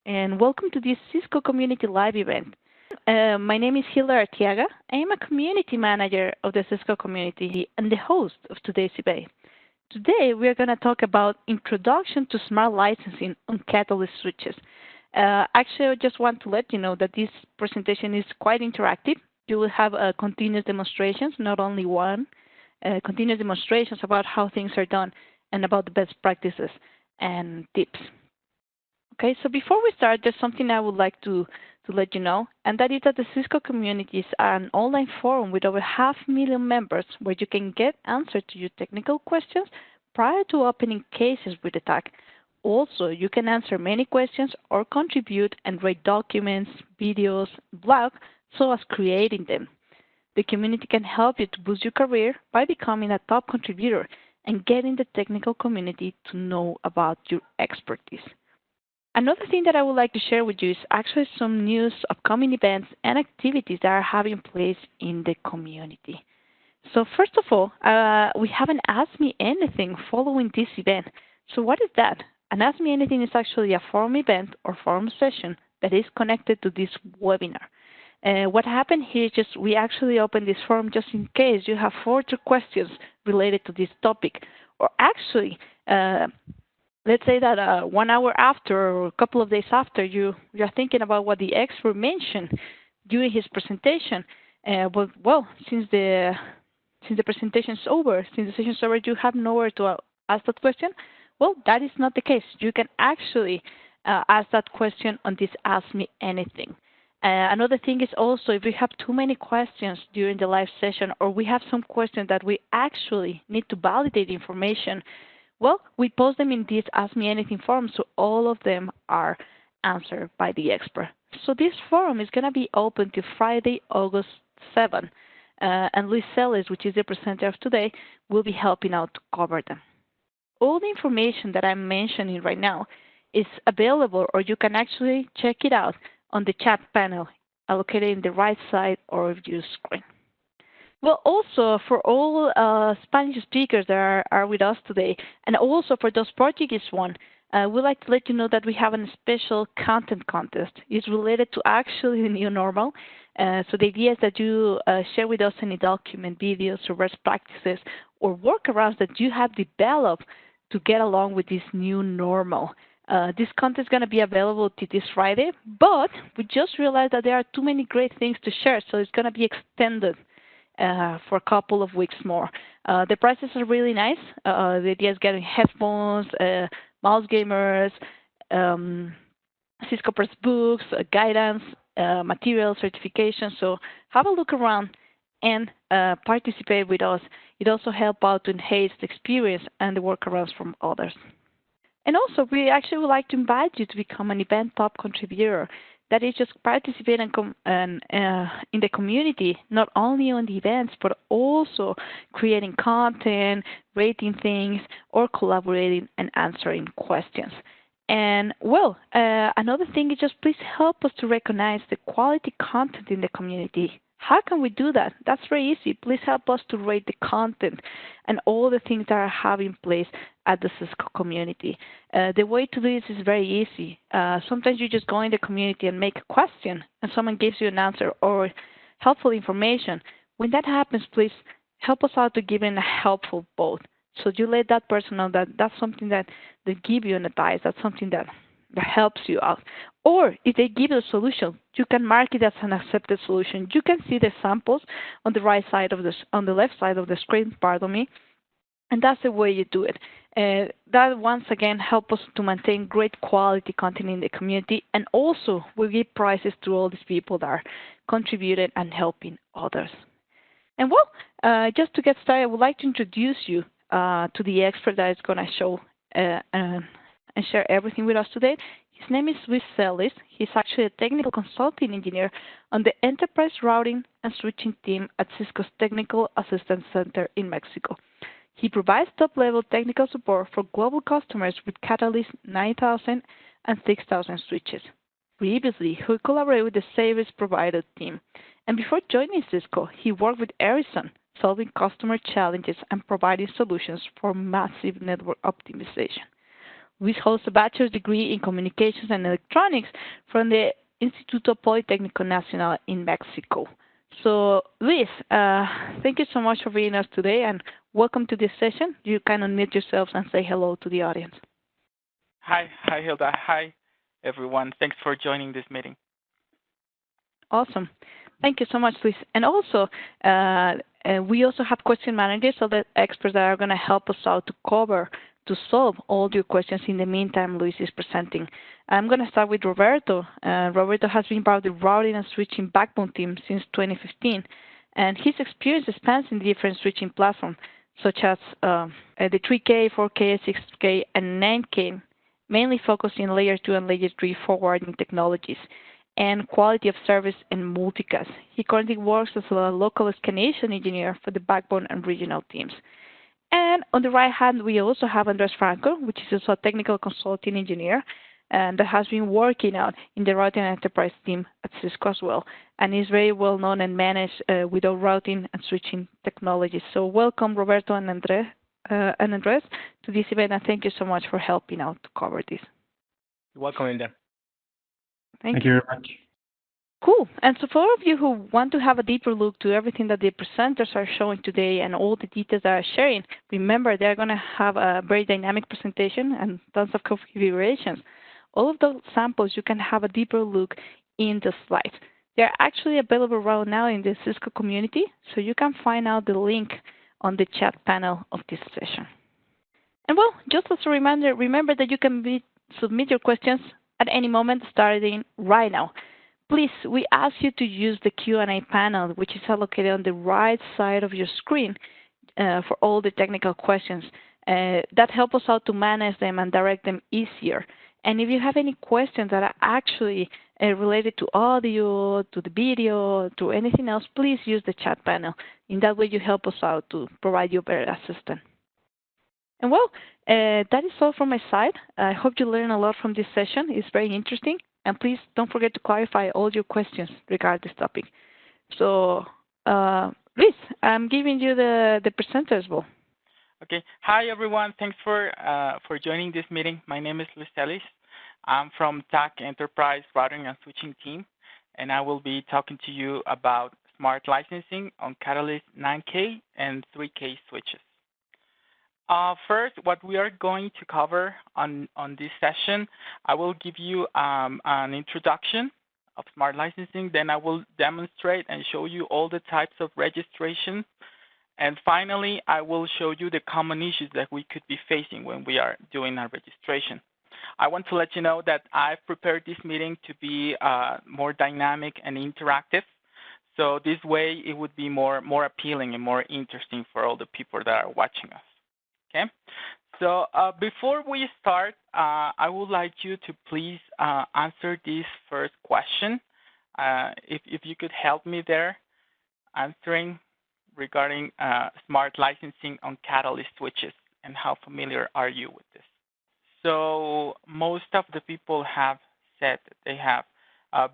and welcome to this Cisco Community Live event. My name is Hilda Arteaga. I am a community manager of the Cisco community and the host of today's event. Today, we are going to talk about Introduction to Smart Licensing on Catalyst Switches. Actually, I just want to let you know that this presentation is quite interactive. You will have continuous demonstrations, not only one, continuous demonstrations about how things are done and about the best practices and tips. Okay, so before we start, there's something I would like to let you know, and that is that the Cisco communities are an online forum with over 500,000 members where you can get answers to your technical questions prior to opening cases with the tag. Also, you can answer many questions or contribute and write documents, videos, blog, so as creating them. The community can help you to boost your career by becoming a top contributor and getting the technical community to know about your expertise. Another thing that I would like to share with you is actually some news, upcoming events, and activities that are having place in the community. So first of all, we have an Ask Me Anything following this event. So what is that? An Ask Me Anything is actually a forum event or forum session that is connected to this webinar. What happened here is just we actually opened this forum just in case you have further questions related to this topic, or actually, let's say that 1 hour after or a couple of days after you're thinking about what the expert mentioned during his presentation. Well, since the presentation is over, since the session is over, you have nowhere to ask that question. Well, that is not the case. You can actually ask that question on this Ask Me Anything. Another thing is also if we have too many questions during the live session, or we have some questions that we actually need to validate information, well, we post them in this Ask Me Anything forum, so all of them are answered by the expert. So this forum is going to be open till Friday, August 7, and Luis Celis, which is the presenter of today, will be helping out to cover them. All the information that I'm mentioning right now is available, or you can actually check it out on the chat panel located in the right side of your screen. Well, also for all Spanish speakers that are with us today, and also for those Portuguese ones, we'd like to let you know that we have a special content contest. It's related to actually the new normal. So the idea is that you share with us any document, videos, or best practices, or workarounds that you have developed to get along with this new normal. This content is going to be available till this Friday, but we just realized that there are too many great things to share, so it's going to be extended for a couple of weeks more. The prices are really nice. The idea is getting headphones, mouse gamers, Cisco Press books, guidance, material, certification. So have a look around and participate with us. It also helps out to enhance the experience and the workarounds from others. And also, we actually would like to invite you to become an event top contributor. That is just participate in the community, not only on the events, but also creating content, rating things, or collaborating and answering questions. And well, another thing is just please help us to recognize the quality content in the community. How can we do that? That's very easy. Please help us to rate the content and all the things that are having place at the Cisco community. The way to do this is very easy. Sometimes you just go in the community and make a question, and someone gives you an answer or helpful information. When that happens, please help us out to give in a helpful vote. So you let that person know that that's something that they give you an advice, that's something that helps you out. Or if they give you a solution, you can mark it as an accepted solution. You can see the samples on the right side of on the left side of the screen, pardon me, and that's the way you do it. That once again helps us to maintain great quality content in the community, and also we give prizes to all these people that are contributing and helping others. And well, just to get started, I would like to introduce you to the expert that is going to show and share everything with us today. His name is Luis Celis. He's actually a technical consulting engineer on the Enterprise Routing and Switching team at Cisco's Technical Assistance Center in Mexico. He provides top-level technical support for global customers with Catalyst 9000 and 6000 switches. Previously, he collaborated with the service provider team. And before joining Cisco, he worked with Ericsson, solving customer challenges and providing solutions for massive network optimization. Luis holds a bachelor's degree in communications and electronics from the Instituto Politécnico Nacional in Mexico. So, Luis, thank you so much for being us today, and welcome to this session. You can unmute yourselves and say hello to the audience. Hi, Hilda. Hi, everyone. Thanks for joining this meeting. Awesome. Thank you so much, Luis. And also, we also have question managers, so the experts that are going to help us out to solve all your questions in the meantime Luis is presenting. I'm going to start with Roberto. Roberto has been part of the routing and switching backbone team since 2015, and his experience spans in different switching platforms, such as the 3K, 4K, 6K, and 9K, mainly focusing on layer 2 and layer 3 forwarding technologies and quality of service and multicast. He currently works as a local escalation engineer for the backbone and regional teams. And on the right hand, we also have Andres Franco, which is also a technical consulting engineer, and that has been working out in the routing and enterprise team at Cisco as well, and is very well known and managed with our routing and switching technologies. So welcome, Roberto and Andres, to this event, and thank you so much for helping out to cover this. You're welcome, Linda. Thank you very much. Cool. And so for all of you who want to have a deeper look to everything that the presenters are showing today and all the details they are sharing, remember they're going to have a very dynamic presentation and tons of configurations. All of those samples, you can have a deeper look in the slides. They're actually available right now in the Cisco community, so you can find out the link on the chat panel of this session. And well, just as a reminder, remember that you can submit your questions at any moment starting right now. Please, we ask you to use the Q&A panel, which is allocated on the right side of your screen for all the technical questions. That helps us out to manage them and direct them easier. And if you have any questions that are actually related to audio, to the video, to anything else, please use the chat panel. In that way, you help us out to provide you better assistance. And well, that is all from my side. I hope you learned a lot from this session. It's very interesting. And please don't forget to clarify all your questions regarding this topic. So, Luis, I'm giving you the presenter as well. Okay. Hi, everyone. Thanks for joining this meeting. My name is Luis Ellis. I'm from TAC Enterprise Routing and Switching team, and I will be talking to you about smart licensing on Catalyst 9K and 3K switches. First, what we are going to cover on this session, I will give you an introduction of smart licensing. Then I will demonstrate and show you all the types of registration. And finally, I will show you the common issues that we could be facing when we are doing our registration. I want to let you know that I've prepared this meeting to be more dynamic and interactive. So this way, it would be more appealing and more interesting for all the people that are watching us. Okay, so before we start, I would like you to please answer this first question. If you could help me there answering regarding smart licensing on Catalyst switches and how familiar are you with this? So most of the people have said that they have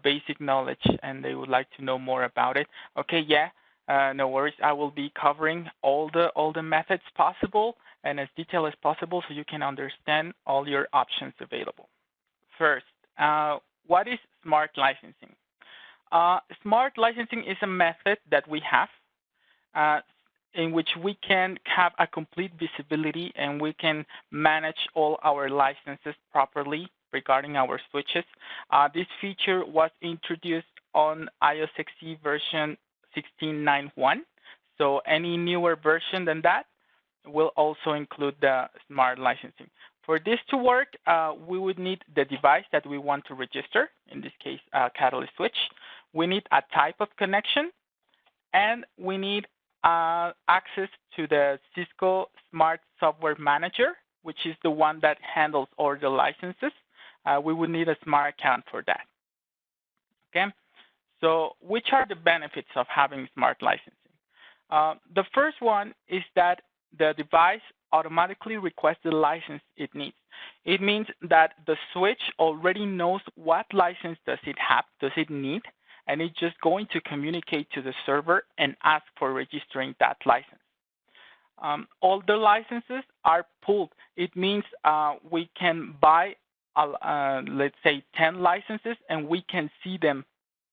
basic knowledge and they would like to know more about it. Okay, yeah, no worries. I will be covering all the methods possible and as detailed as possible so you can understand all your options available. First, what is smart licensing? Smart licensing is a method that we have in which we can have a complete visibility and we can manage all our licenses properly regarding our switches. This feature was introduced on iOS XE version 16.9.1. So any newer version than that will also include the smart licensing. For this to work, we would need the device that we want to register, in this case, Catalyst switch. We need a type of connection, and we need access to the Cisco Smart Software Manager, which is the one that handles all the licenses. We would need a smart account for that. Okay, so which are the benefits of having smart licensing? The first one is that the device automatically requests the license it needs. It means that the switch already knows what license does it need, and it's just going to communicate to the server and ask for registering that license. All the licenses are pooled. It means we can buy, let's say, 10 licenses, and we can see them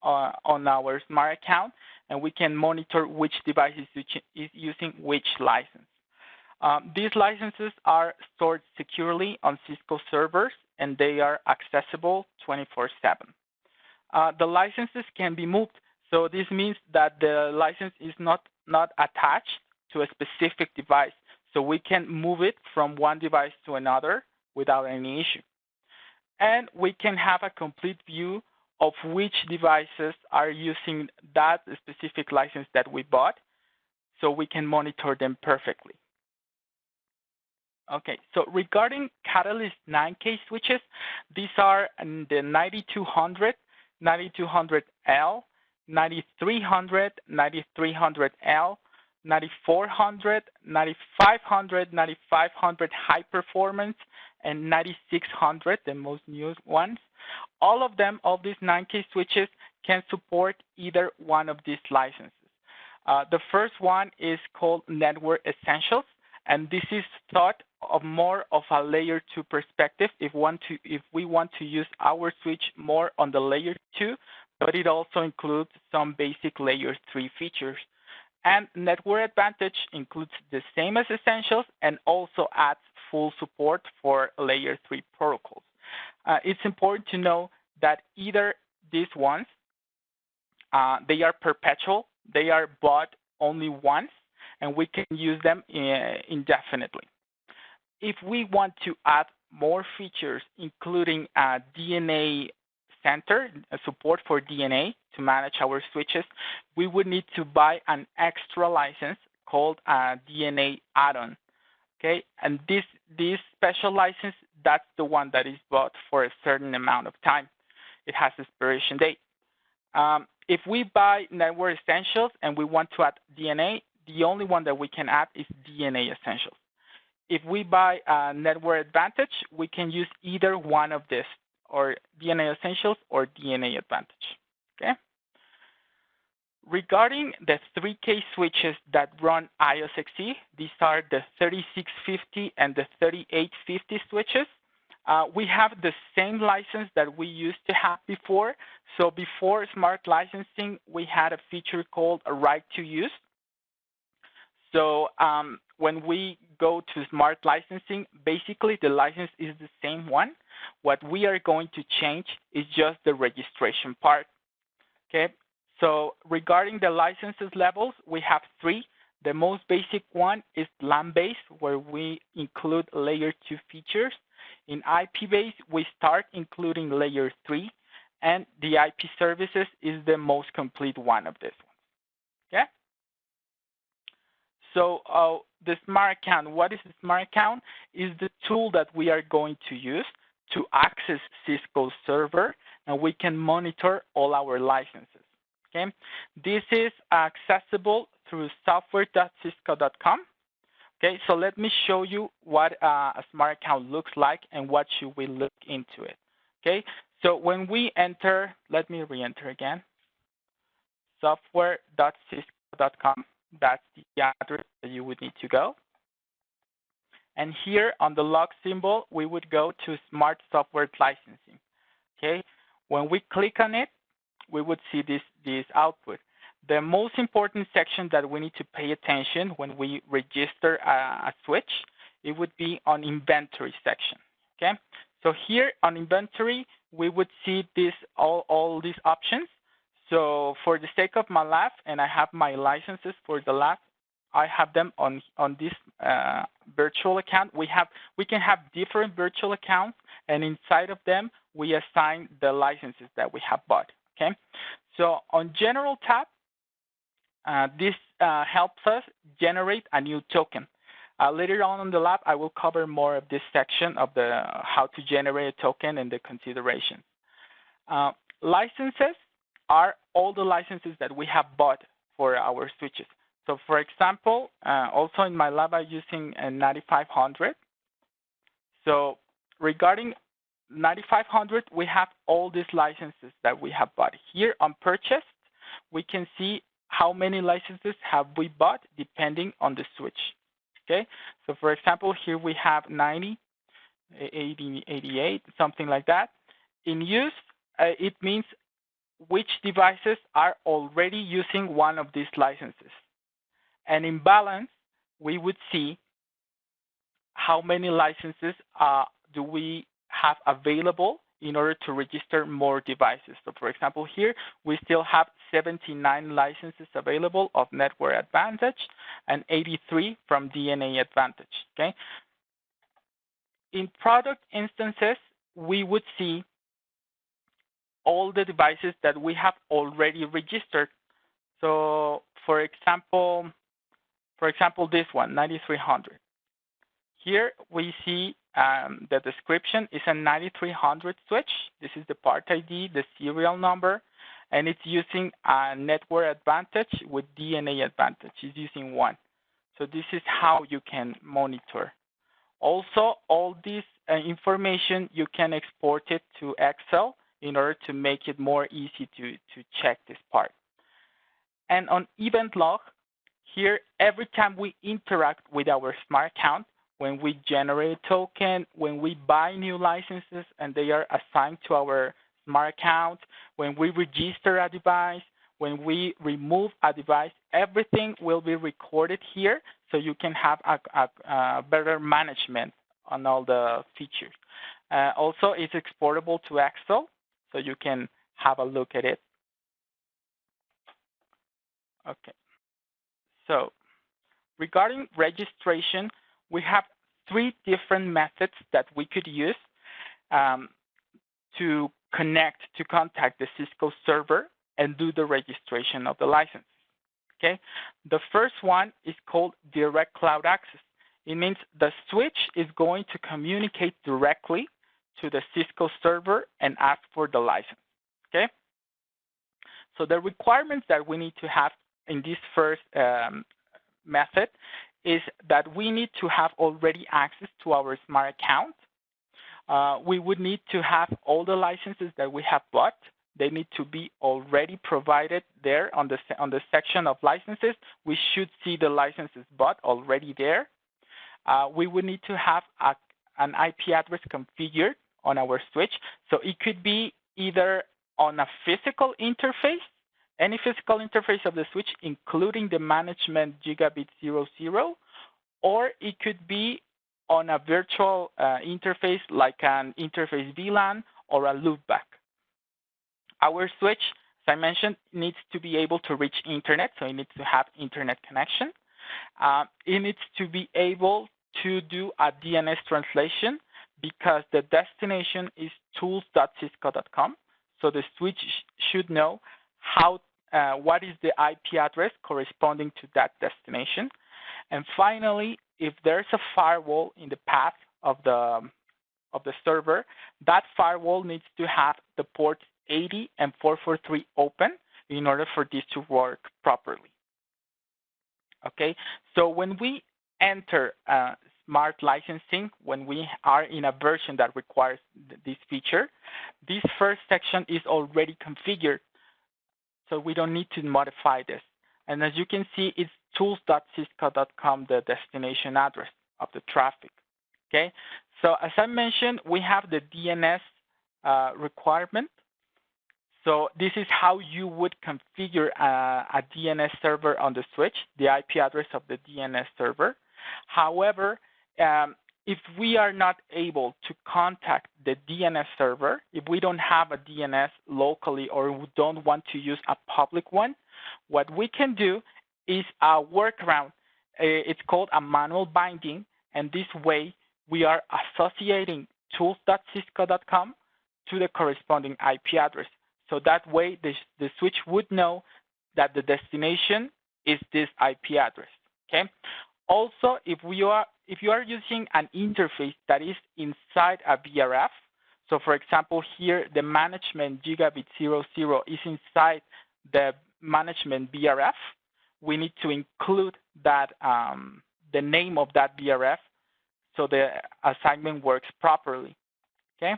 on our smart account, and we can monitor which device is using which license. These licenses are stored securely on Cisco servers, and they are accessible 24/7. The licenses can be moved, so this means that the license is not attached to a specific device, so we can move it from one device to another without any issue. And we can have a complete view of which devices are using that specific license that we bought, so we can monitor them perfectly. Okay, so regarding Catalyst 9K switches, these are the 9200, 9200L, 9300, 9300L, 9400, 9500, 9500 high performance, and 9600, the most newest ones. All of them, all these 9K switches, can support either one of these licenses. The first one is called Network Essentials, and this is thought of more of a layer 2 perspective if we want to use our switch more on the layer 2, but it also includes some basic layer 3 features. And Network Advantage includes the same as Essentials and also adds full support for layer 3 protocols. It's important to know that either these ones, they are perpetual, they are bought only once, and we can use them indefinitely. If we want to add more features, including DNA Center, support for DNA to manage our switches, we would need to buy an extra license called a DNA add-on. Okay, and this special license, that's the one that is bought for a certain amount of time. It has expiration date. If we buy Network Essentials and we want to add DNA, the only one that we can add is DNA Essentials. If we buy Network Advantage, we can use either one of this, or DNA Essentials or DNA Advantage. Okay. Regarding the 3K switches that run IOS-XE, these are the 3650 and the 3850 switches. We have the same license that we used to have before. So before smart licensing, we had a feature called a right to use. So when we go to smart licensing, basically the license is the same one. What we are going to change is just the registration part. Okay. So regarding the licenses levels, we have 3. The most basic one is LAN-based, where we include layer 2 features. In IP-based, we start including layer 3, and the IP services is the most complete one of this one. Okay. So the smart account, what is the smart account? Is the tool that we are going to use to access Cisco's server, and we can monitor all our licenses. Okay, this is accessible through software.cisco.com. Okay, so let me show you what a smart account looks like and what should we look into it. Okay, so when we enter, let me re-enter again, software.cisco.com. That's the address that you would need to go. And here on the log symbol, we would go to Smart Software Licensing. Okay, when we click on it, we would see this output. The most important section that we need to pay attention when we register a switch, it would be on inventory section. Okay, so here on inventory, we would see all these options. So for the sake of my lab, and I have my licenses for the lab, I have them on this virtual account. We can have different virtual accounts, and inside of them, we assign the licenses that we have bought. Okay, so on General tab, this helps us generate a new token. Later on in the lab, I will cover more of this section of the how to generate a token and the considerations. Licenses are all the licenses that we have bought for our switches. So for example, also in my lab, I'm using a 9500. So regarding 9500, we have all these licenses that we have bought. Here on purchased, we can see how many licenses have we bought depending on the switch. Okay, so for example, here we have 90, 80, 88, something like that. In use, it means which devices are already using one of these licenses. And in balance, we would see how many licenses do we have available in order to register more devices. So for example, here we still have 79 licenses available of Network Advantage and 83 from DNA Advantage. Okay. In product instances, we would see all the devices that we have already registered. So for example, this one, 9300. Here we see the description is a 9300 switch. This is the part ID, the serial number, and it's using a Network Advantage with DNA Advantage. It's using one. So this is how you can monitor. Also, all this information, you can export it to Excel in order to make it more easy to check this part. And on event log, here, every time we interact with our smart account, when we generate a token, when we buy new licenses and they are assigned to our smart account, when we register a device, when we remove a device, everything will be recorded here so you can have a better management on all the features. Also, it's exportable to Excel, so you can have a look at it. Okay. So regarding registration, we have 3 different methods that we could use to contact the Cisco server and do the registration of the license. Okay, the first one is called direct cloud access. It means the switch is going to communicate directly to the Cisco server and ask for the license. Okay, so the requirements that we need to have in this first method is that we need to have already access to our smart account. We would need to have all the licenses that we have bought. They need to be already provided there on the section of licenses. We should see the licenses bought already there. We would need to have an IP address configured on our switch. So it could be either on a physical interface, any physical interface of the switch, including the management gigabit 00, or it could be on a virtual interface like an interface VLAN or a loopback. Our switch, as I mentioned, needs to be able to reach internet, so it needs to have internet connection. It needs to be able to do a DNS translation because the destination is tools.cisco.com. So the switch should know what is the IP address corresponding to that destination. And finally, if there's a firewall in the path of the server, that firewall needs to have the ports 80 and 443 open in order for this to work properly. Okay, so when we enter smart licensing, when we are in a version that requires this feature, this first section is already configured, so we don't need to modify this. And as you can see, it's tools.cisco.com, the destination address of the traffic. Okay, so as I mentioned, we have the DNS requirement. So this is how you would configure a DNS server on the switch, the IP address of the DNS server. However, if we are not able to contact the DNS server, if we don't have a DNS locally or we don't want to use a public one, what we can do is a workaround. It's called a manual binding, and this way we are associating tools.cisco.com to the corresponding IP address. So that way the switch would know that the destination is this IP address. Okay. Also, if you are using an interface that is inside a VRF, so for example here the management gigabit 00 is inside the management VRF, we need to include that the name of that VRF so the assignment works properly. Okay.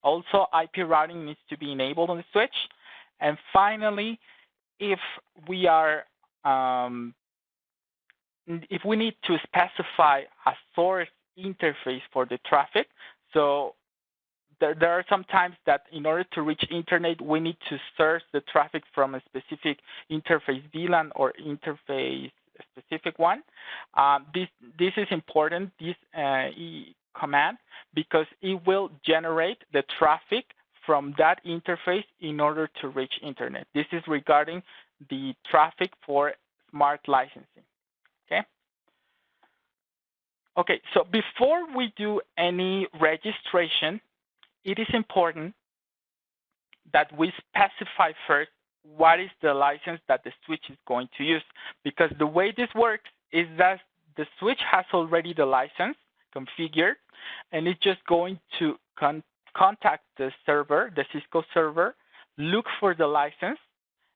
Also, IP routing needs to be enabled on the switch. And finally, if we are if we need to specify a source interface for the traffic, so there are some times that in order to reach internet, we need to source the traffic from a specific interface VLAN or interface specific one. This is important, this command, because it will generate the traffic from that interface in order to reach internet. This is regarding the traffic for smart licensing. Okay, so before we do any registration, it is important that we specify first what is the license that the switch is going to use. Because the way this works is that the switch has already the license configured, and it's just going to contact the server, the Cisco server, look for the license,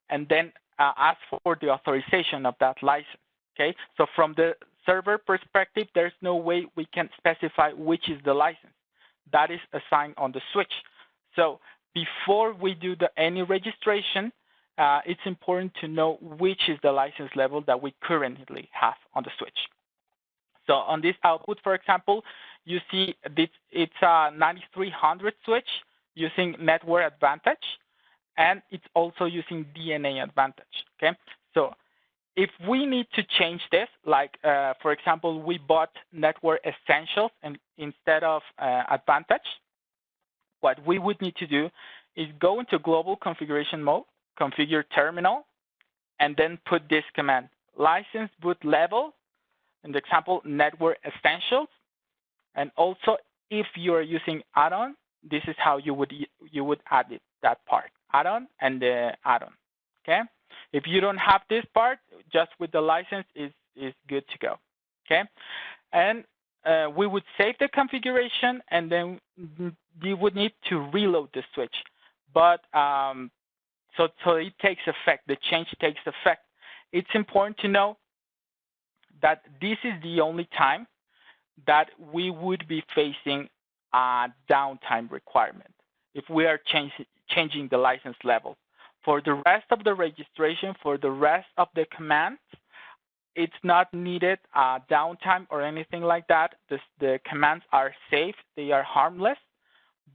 and then ask for the authorization of that license. Okay, so from the server perspective, there's no way we can specify which is the license. That is assigned on the switch. So before we do any registration, it's important to know which is the license level that we currently have on the switch. So on this output, for example, you see it's a 9300 switch using Network Advantage, and it's also using DNA Advantage. Okay, so if we need to change this, like for example, we bought Network Essentials instead of Advantage, what we would need to do is go into global configuration mode, configure terminal, and then put this command, license boot level, in the example, Network Essentials. And also, if you are using add-on, this is how you would add it, that part, add-on and the add-on. Okay. If you don't have this part, just with the license is good to go. Okay. And we would save the configuration, and then you would need to reload the switch. But so it takes effect. The change takes effect. It's important to know that this is the only time that we would be facing a downtime requirement if we are changing the license level. For the rest of the registration, for the rest of the commands, it's not needed downtime or anything like that. The commands are safe, they are harmless,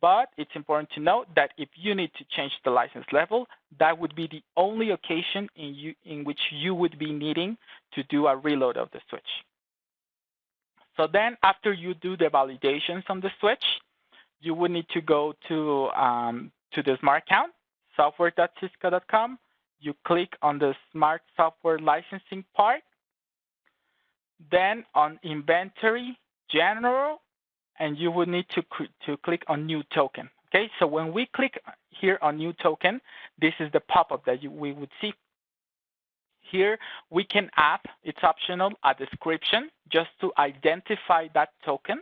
but it's important to note that if you need to change the license level, that would be the only occasion in which you would be needing to do a reload of the switch. So then after you do the validations on the switch, you would need to go to the smart account, software.cisco.com. You click on the smart software licensing part, then on inventory, general, and you would need to click on new token. Okay, so when we click here on new token, this is the pop-up that we would see. Here we can add, it's optional, a description just to identify that token.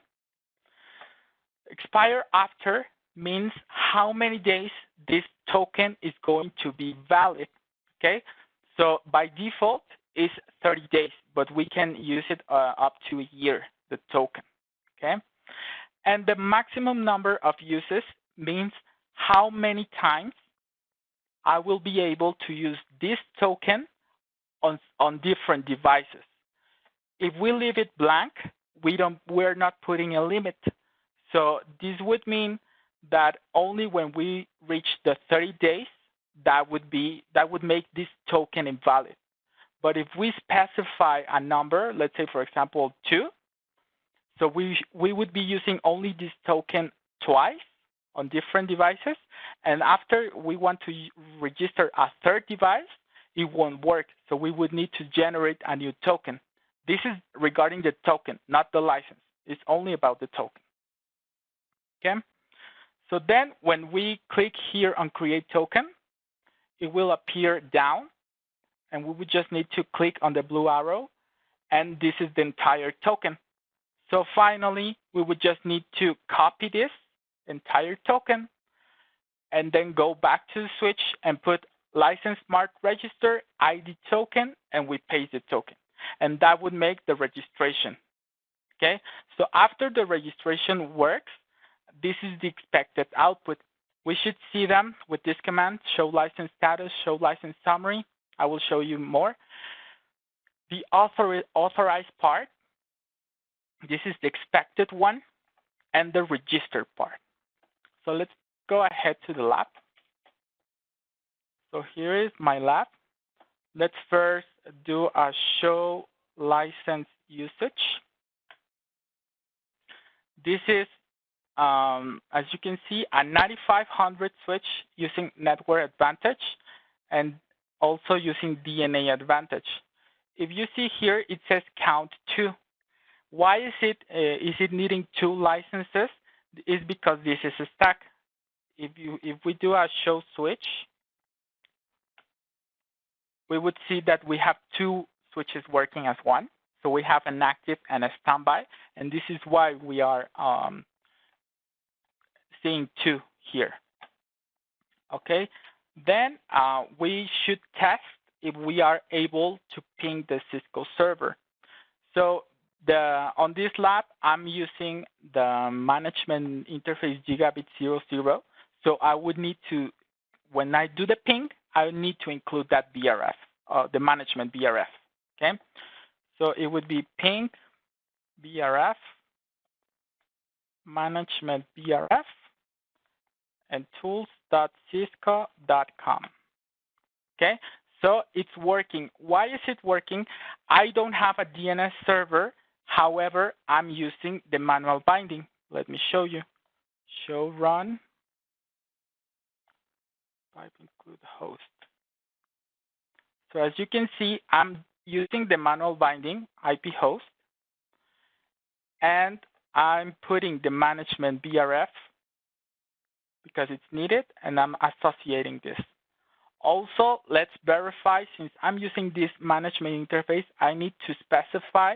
Expire after means how many days this token is going to be valid. Okay, so by default is 30 days, but we can use it up to a year, the token. Okay, and the maximum number of uses means how many times I will be able to use this token on different devices. If we leave it blank, we're not putting a limit. So this would mean that only when we reach the 30 days, that would make this token invalid. But if we specify a number, let's say for example 2, so we would be using only this token twice on different devices, and after we want to register a third device, it won't work. So we would need to generate a new token. This is regarding the token, not the license. It's only about the token. Okay. So then when we click here on create token, it will appear down, and we would just need to click on the blue arrow, and this is the entire token. So finally, we would just need to copy this entire token and then go back to the switch and put license smart register ID token, and we paste the token. And that would make the registration. Okay, so after the registration works, this is the expected output. We should see them with this command, show license status, show license summary. I will show you more. The authorized part, this is the expected one, and the registered part. So let's go ahead to the lab. So here is my lab. Let's first do a show license usage. This is, as you can see, a 9500 switch using Network Advantage and also using DNA Advantage. If you see here, it says count 2. Why is it needing 2 licenses? It's because this is a stack. If we do a show switch, we would see that we have 2 switches working as one. So we have an active and a standby, and this is why we are seeing 2 here. Okay, then we should test if we are able to ping the Cisco server. So on this lab, I'm using the management interface gigabit 00. So I would need to, when I do the ping, I would need to include that BRF, the management BRF. Okay, so it would be ping BRF, management BRF, and tools.cisco.com. Okay, so it's working. Why is it working? I don't have a DNS server. However, I'm using the manual binding. Let me show you. Show run. Type include host. So as you can see, I'm using the manual binding IP host, and I'm putting the management BRF because it's needed, and I'm associating this. Also, let's verify, since I'm using this management interface, I need to specify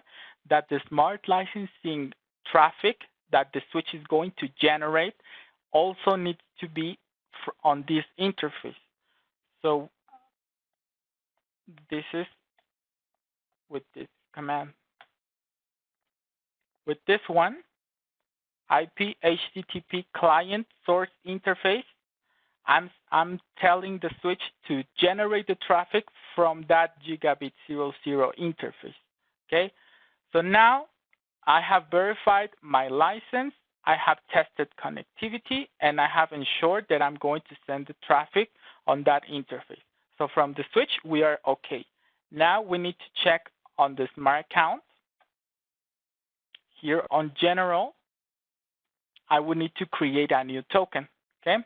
that the smart licensing traffic that the switch is going to generate also needs to be on this interface. So this is with this command. With this one, IP HTTP client source interface, I'm telling the switch to generate the traffic from that gigabit 00 interface. Okay, so now I have verified my license, I have tested connectivity, and I have ensured that I'm going to send the traffic on that interface. So from the switch, we are okay. Now we need to check on the smart account. Here on general, I would need to create a new token. Okay,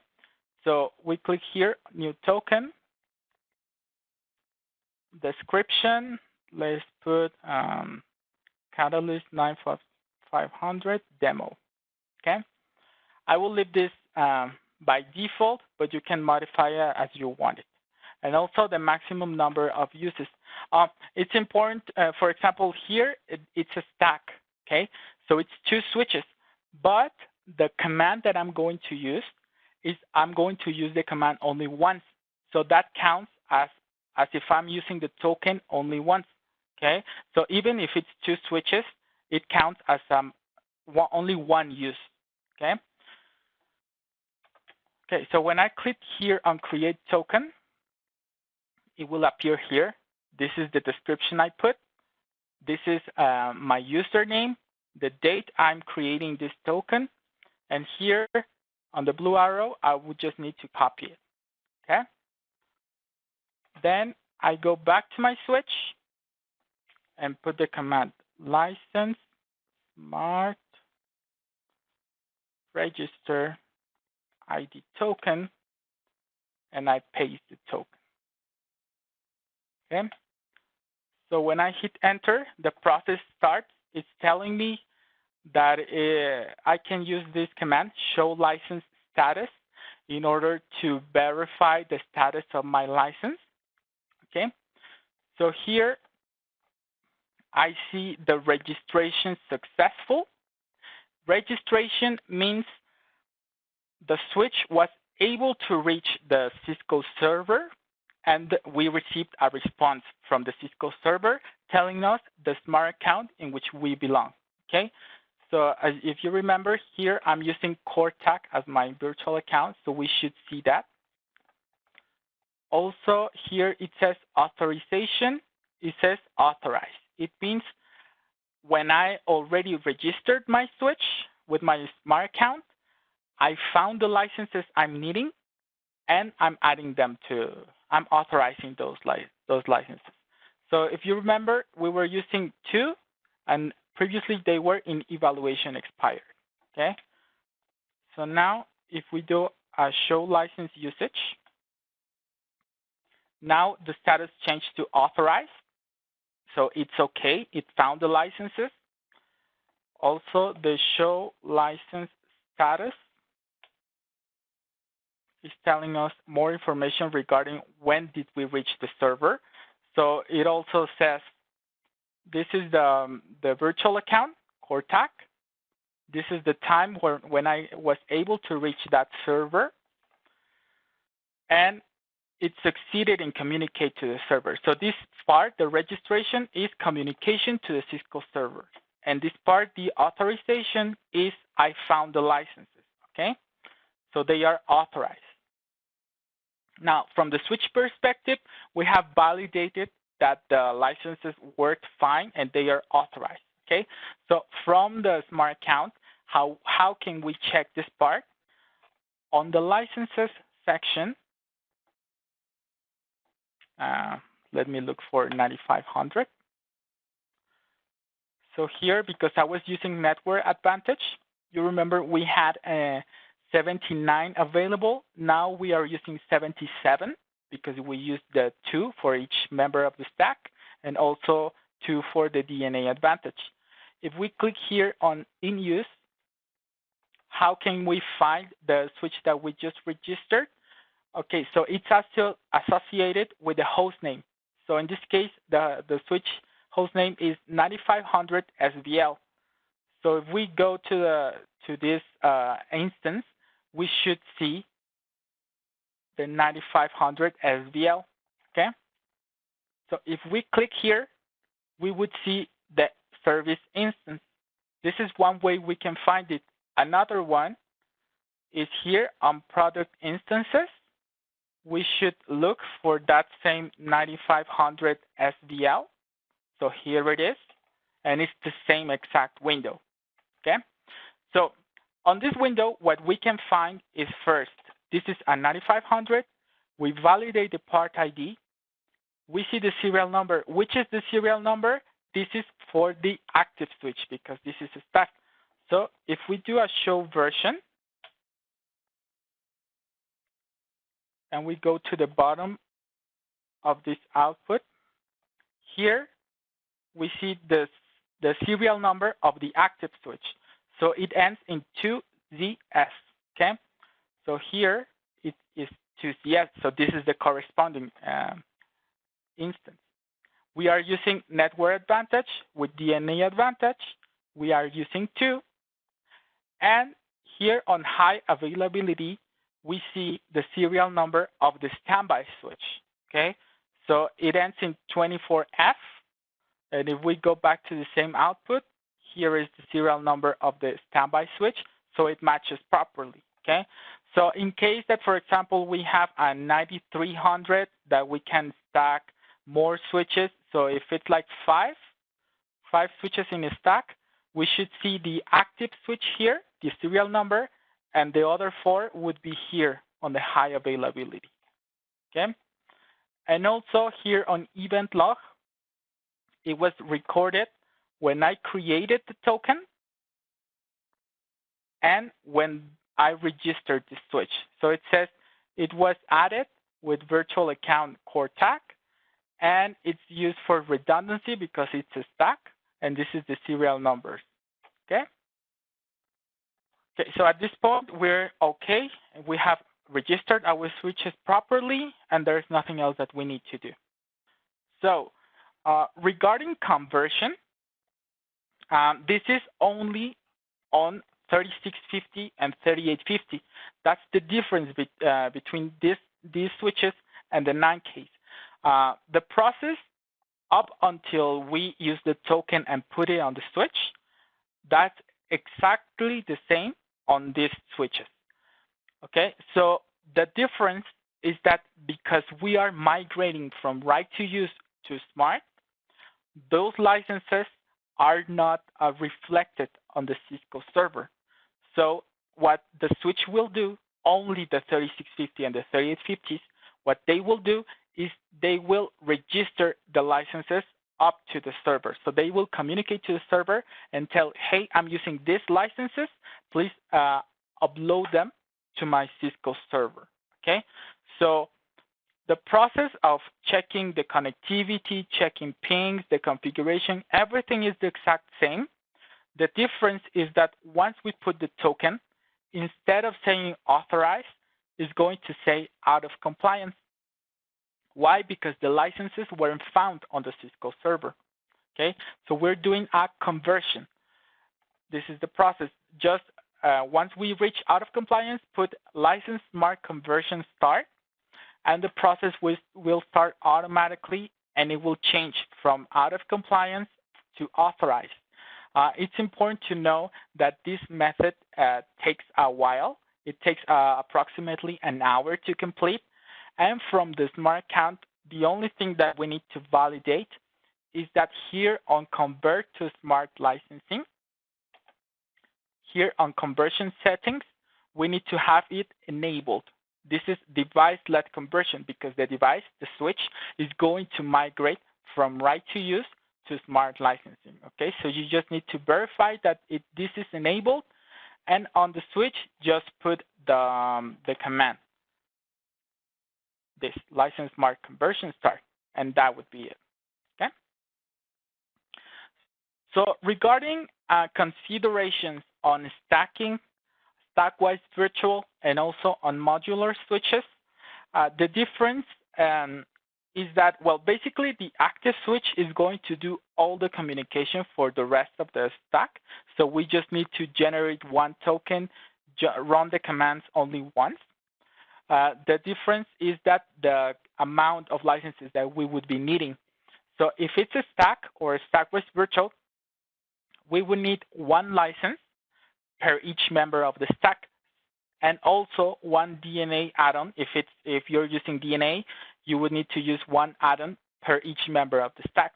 so we click here, new token, description, let's put Catalyst 9500 demo. Okay, I will leave this by default, but you can modify it as you want it. And also the maximum number of uses. It's important, for example, here it's a stack. Okay, so it's 2 switches, but the command that I'm going to use is I'm going to use the command only once. So that counts as if I'm using the token only once. Okay, so even if it's 2 switches, it counts as only one use. Okay. Okay, so when I click here on create token, it will appear here. This is the description I put. This is my username, the date I'm creating this token, and here on the blue arrow, I would just need to copy it. Okay. Then I go back to my switch and put the command license smart register ID token, and I paste the token. Okay. So when I hit enter, the process starts. It's telling me that I can use this command, show license status, in order to verify the status of my license. Okay. So here I see the registration successful. Registration means the switch was able to reach the Cisco server, and we received a response from the Cisco server telling us the smart account in which we belong. Okay, so if you remember here, I'm using CoreTag as my virtual account, so we should see that. Also here it says authorization. it says authorized. It means when I already registered my switch with my smart account, I found the licenses I'm needing, and I'm adding them I'm authorizing those licenses. So if you remember, we were using 2, and previously they were in evaluation expired, okay? So now if we do a show license usage, now the status changed to authorized. So it's okay, it found the licenses. Also, the show license status is telling us more information regarding when did we reach the server. So it also says this is the virtual account, core TAC. This is the time when I was able to reach that server, and it succeeded in communicate to the server. So this part, the registration, is communication to the Cisco server. And this part, the authorization, is I found the licenses, okay? So they are authorized. Now, from the switch perspective, we have validated that the licenses worked fine and they are authorized, okay? So from the smart account, how can we check this part? On the licenses section, let me look for 9500. So here, because I was using Network Advantage, you remember we had 79 available. Now we are using 77 because we used the 2 for each member of the stack and also 2 for the DNA Advantage. If we click here on In Use, how can we find the switch that we just registered? Okay, so it's also associated with the host name. So in this case, the switch host name is 9500 SVL. So if we go to this instance, we should see the 9500 SVL, okay? So if we click here, we would see the service instance. This is one way we can find it. Another one is here on product instances. We should look for that same 9500 SVL. So here it is, and it's the same exact window, okay? So on this window, what we can find is first, this is a 9500. We validate the part ID. We see the serial number. Which is the serial number? This is for the active switch because this is a stack. So if we do a show version, and we go to the bottom of this output, here we see the serial number of the active switch. So it ends in 2ZS, okay? So here it is 2ZS, so this is the corresponding instance. We are using Network Advantage with DNA Advantage. We are using 2. And here on high availability, we see the serial number of the standby switch, okay? So it ends in 24F. And if we go back to the same output, here is the serial number of the standby switch, so it matches properly, okay? So in case that, for example, we have a 9300 that we can stack more switches, so if it's like five switches in a stack, we should see the active switch here, the serial number, and the other 4 would be here on the high availability, okay? And also here on event log, it was recorded when I created the token and when I registered the switch. So it says it was added with virtual account core TAC, and it's used for redundancy because it's a stack, and this is the serial numbers, okay? Okay, so at this point, we're okay. We have registered our switches properly, and there's nothing else that we need to do. So regarding conversion, this is only on 3650 and 3850. That's the difference between these switches and the 9Ks. The process up until we use the token and put it on the switch, that's exactly the same on these switches. Okay, so the difference is that because we are migrating from right to use to smart, those licenses are not reflected on the Cisco server. So what the switch will do, only the 3650 and the 3850s, what they will do is they will register the licenses up to the server. So they will communicate to the server and tell, hey, I'm using these licenses. Please upload them to my Cisco server, okay? So the process of checking the connectivity, checking pings, the configuration, everything is the exact same. The difference is that once we put the token, instead of saying authorized, it's going to say out of compliance. Why? Because the licenses weren't found on the Cisco server, okay? So we're doing a conversion. This is the process. Just once we reach out of compliance, put license mark conversion start, and the process will start automatically, and it will change from out of compliance to authorized. It's important to know that this method takes a while. It takes approximately an hour to complete. And from the smart account, the only thing that we need to validate is that here on convert to smart licensing, here on conversion settings, we need to have it enabled. This is device-led conversion because the device, the switch, is going to migrate from right to use to smart licensing, okay? So you just need to verify that this is enabled, and on the switch, just put the command, this license mark conversion start, and that would be it, okay? So regarding considerations on stacking, stackwise virtual, and also on modular switches, the difference is that, well, basically the active switch is going to do all the communication for the rest of the stack. So we just need to generate one token, run the commands only once. The difference is that the amount of licenses that we would be needing. So if it's a stack or a stackwise virtual, we would need one license per each member of the stack, and also one DNA add-on. If you're using DNA, you would need to use one add-on per each member of the stack.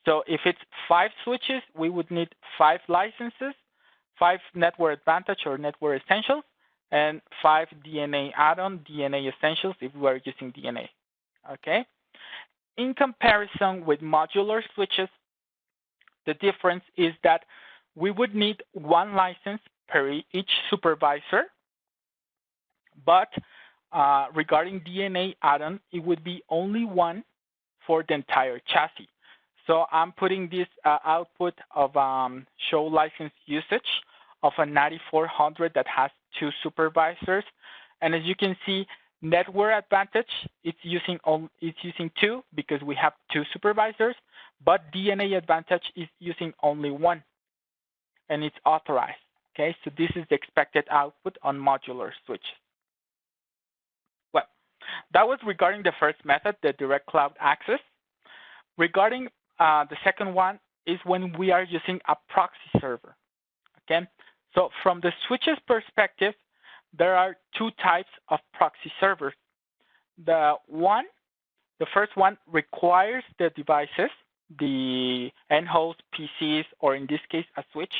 So if it's 5 switches, we would need 5 licenses, 5 network advantage or network essentials, and 5 DNA add-on, DNA essentials if we are using DNA, okay? In comparison with modular switches, the difference is that we would need one license per each supervisor, but regarding DNA add-on, it would be only one for the entire chassis. So I'm putting this output of show license usage of a 9400 that has 2 supervisors, and as you can see, network advantage it's using 2 because we have 2 supervisors, but DNA advantage is using only 1, and it's authorized. Okay, so this is the expected output on modular switches. Well, that was regarding the first method, the direct cloud access. Regarding the second one is when we are using a proxy server. Okay, so from the switches perspective, there are 2 types of proxy servers. The first one requires the devices, the end host, PCs, or in this case, a switch,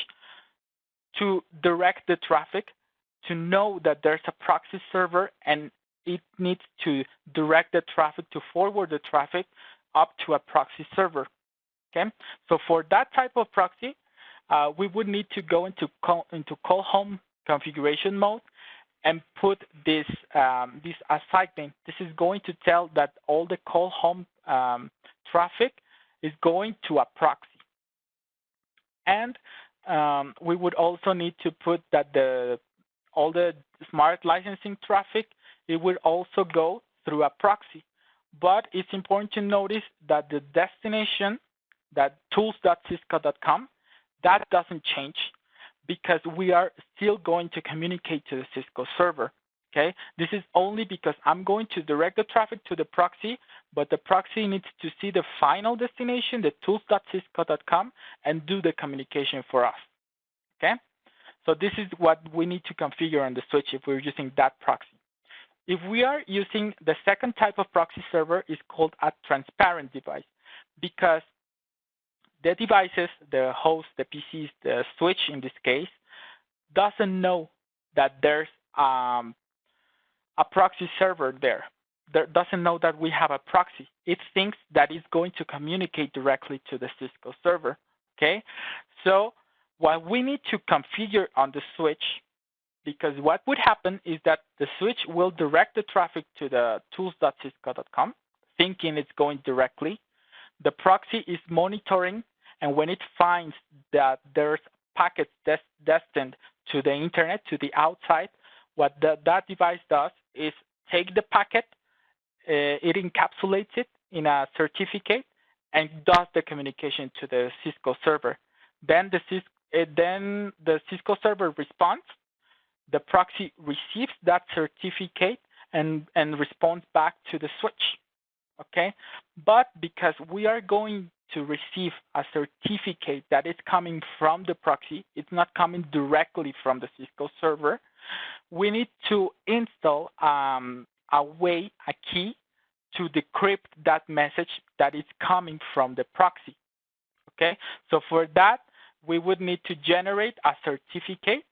to direct the traffic, to know that there's a proxy server and it needs to direct the traffic, to forward the traffic up to a proxy server, okay? So for that type of proxy, we would need to go into call home configuration mode and put this assignment. This is going to tell that all the call home traffic is going to a proxy. And we would also need to put that all the smart licensing traffic, it would also go through a proxy. But it's important to notice that the destination, that tools.cisco.com, that doesn't change because we are still going to communicate to the Cisco server. Okay, this is only because I'm going to direct the traffic to the proxy, but the proxy needs to see the final destination, the tools.cisco.com, and do the communication for us. Okay, so this is what we need to configure on the switch if we're using that proxy. If we are using the second type of proxy server, is called a transparent device, because the devices, the host, the PCs, the switch in this case, doesn't know that there's a proxy server there. Doesn't know that we have a proxy. It thinks that it's going to communicate directly to the Cisco server, okay? So what we need to configure on the switch, because what would happen is that the switch will direct the traffic to the tools.cisco.com, thinking it's going directly. The proxy is monitoring, and when it finds that there's packets destined to the internet, to the outside, what that device does is take the packet, it encapsulates it in a certificate, and does the communication to the Cisco server. Then the Cisco server responds. The proxy receives that certificate and responds back to the switch. Okay, but because we are going to receive a certificate that is coming from the proxy, it's not coming directly from the Cisco server, we need to install a key to decrypt that message that is coming from the proxy. Okay, so for that, we would need to generate a certificate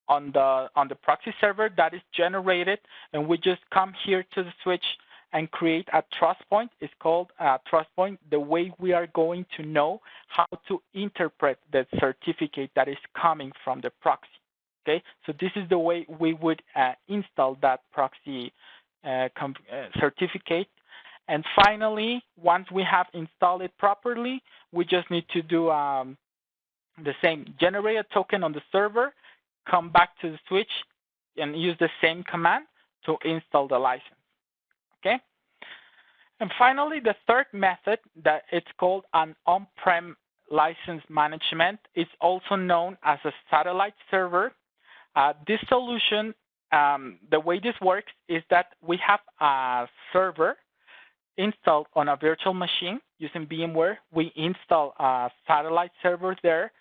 on the proxy server that is generated, and we just come here to the switch and create a trust point. It's called a trust point, the way we are going to know how to interpret the certificate that is coming from the proxy. Okay, so this is the way we would install that proxy certificate. And finally, once we have installed it properly, we just need to do the same, generate a token on the server, come back to the switch, and use the same command to install the license. Okay. And finally, the third method, that it's called an on-prem license management. It's also known as a satellite server. This solution, the way this works is that we have a server installed on a virtual machine using VMware. We install a satellite server there,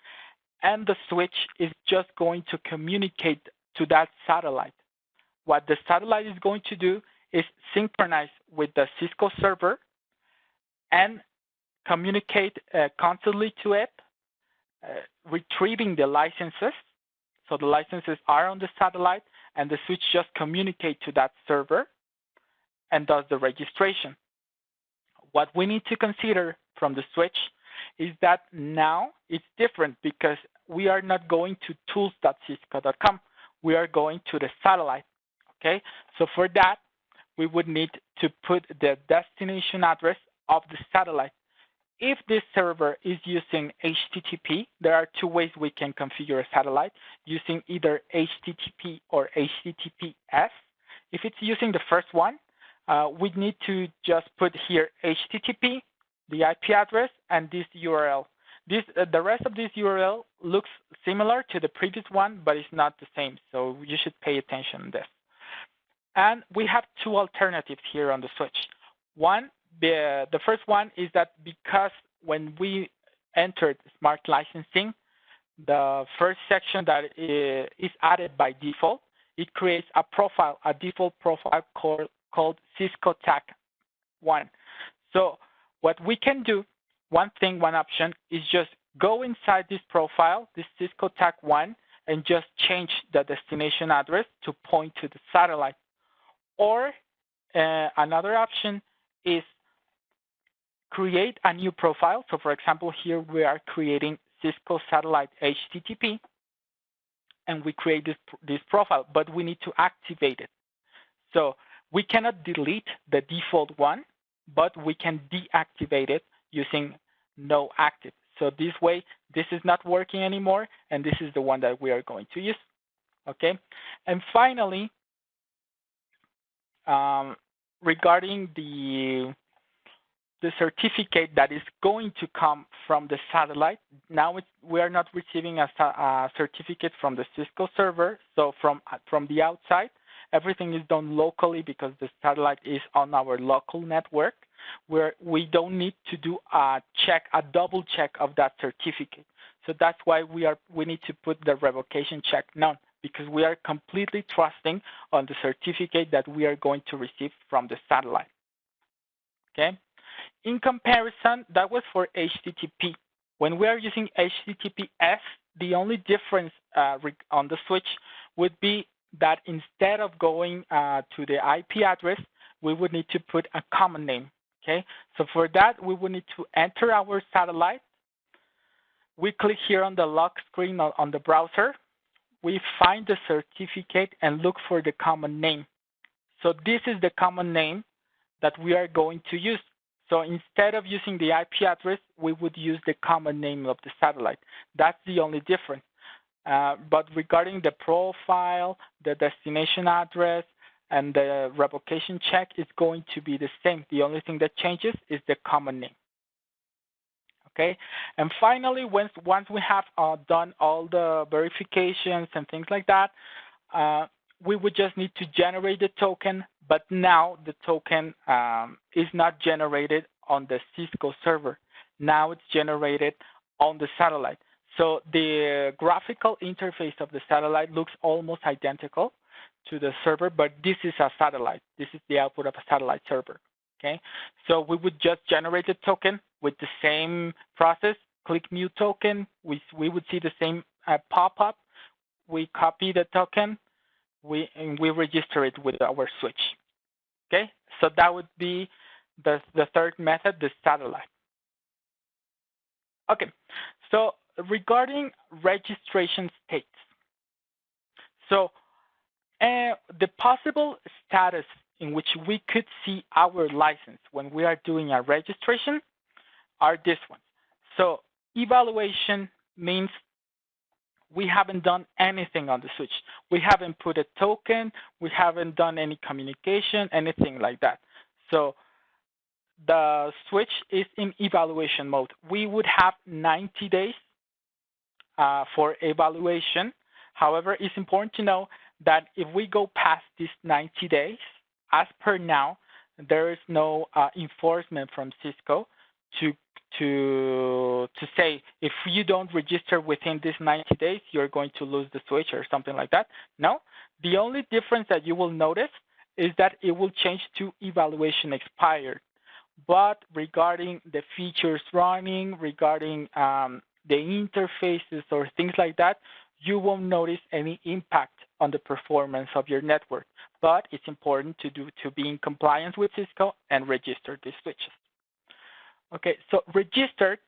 and the switch is just going to communicate to that satellite. What the satellite is going to do is synchronize with the Cisco server and communicate constantly to it, retrieving the licenses. So the licenses are on the satellite, and the switch just communicates to that server and does the registration. What we need to consider from the switch is that now it's different, because we are not going to tools.cisco.com. We are going to the satellite. Okay, so for that, we would need to put the destination address of the satellite. If this server is using HTTP, there are two ways we can configure a satellite, using either HTTP or HTTPS. If it's using the first one, we need to just put here HTTP, the IP address, and this URL. The rest of this URL looks similar to the previous one, but it's not the same, so you should pay attention to this. And we have two alternatives here on the switch. One, the first one is that because when we entered smart licensing, the first section that is added by default, it creates a profile, a default profile called Cisco Tag 1. So what we can do, one option is just go inside this profile, this Cisco Tag 1, and just change the destination address to point to the satellite. Or another option is create a new profile. So for example, here we are creating Cisco Satellite HTTP, and we create this profile, but we need to activate it. So we cannot delete the default one, but we can deactivate it using no active. So this way, this is not working anymore, and this is the one that we are going to use. Okay, and finally, regarding the certificate that is going to come from the satellite, now we are not receiving a certificate from the Cisco server. So from the outside, everything is done locally because the satellite is on our local network, where we don't need to do a double check of that certificate. So that's why we need to put the revocation check none, because we are completely trusting on the certificate that we are going to receive from the satellite. Okay. In comparison, that was for HTTP. When we are using HTTPS, the only difference on the switch would be that instead of going to the IP address, we would need to put a common name. Okay, so for that, we would need to enter our satellite. We click here on the lock screen on the browser. We find the certificate and look for the common name. So this is the common name that we are going to use. So instead of using the IP address, we would use the common name of the satellite. That's the only difference. But regarding the profile, the destination address, and the revocation check is going to be the same. The only thing that changes is the common name. Okay, and finally, once we have done all the verifications and things like that, we would just need to generate the token, but now the token is not generated on the Cisco server. Now it's generated on the satellite. So the graphical interface of the satellite looks almost identical to the server, but this is a satellite. This is the output of a satellite server. Okay, so we would just generate the token with the same process. Click new token. We would see the same pop-up. We copy the token. And we register it with our switch. Okay, so that would be the third method, the satellite. Okay, so regarding registration states. So the possible status in which we could see our license when we are doing a registration are this one. So evaluation means we haven't done anything on the switch. We haven't put a token. We haven't done any communication, anything like that. So the switch is in evaluation mode. We would have 90 days for evaluation. However, it's important to know that if we go past these 90 days, as per now, there is no enforcement from Cisco to say if you don't register within these 90 days, you're going to lose the switch or something like that. No, the only difference that you will notice is that it will change to evaluation expired. But regarding the features running, regarding the interfaces or things like that, you won't notice any impact on the performance of your network. But it's important to be in compliance with Cisco and register these switches. Okay, so registered,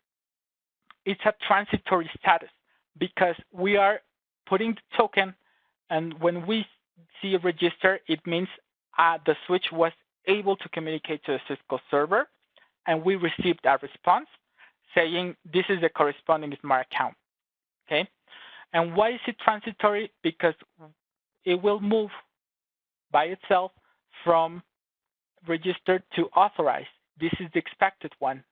it's a transitory status because we are putting the token, and when we see register, it means the switch was able to communicate to the Cisco server, and we received a response saying this is the corresponding smart account. Okay, and why is it transitory? Because it will move by itself from registered to authorized. This is the expected one.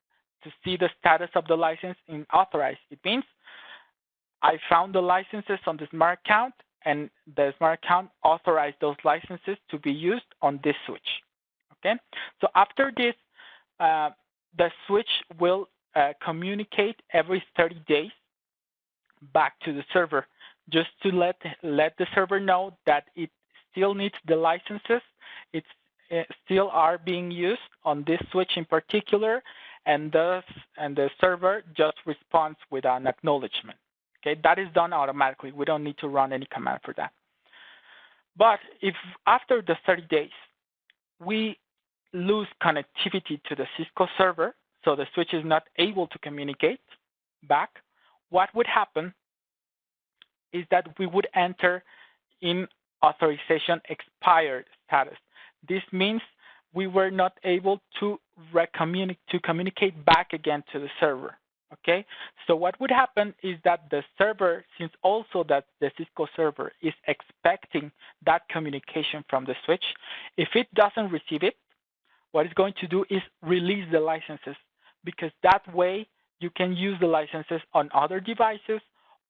To see the status of the license in authorized, it means I found the licenses on the smart account, and the smart account authorized those licenses to be used on this switch. Okay, so after this, the switch will communicate every 30 days back to the server, just to let the server know that it still needs the licenses. It's still are being used on this switch in particular, and the server just responds with an acknowledgement. Okay, that is done automatically. We don't need to run any command for that. But if after the 30 days we lose connectivity to the Cisco server, so the switch is not able to communicate back, what would happen is that we would enter in authorization expired status. This means we were not able to communicate back again to the server. Okay, so what would happen is that the server, since also that the Cisco server is expecting that communication from the switch, if it doesn't receive it, what it's going to do is release the licenses, because that way you can use the licenses on other devices,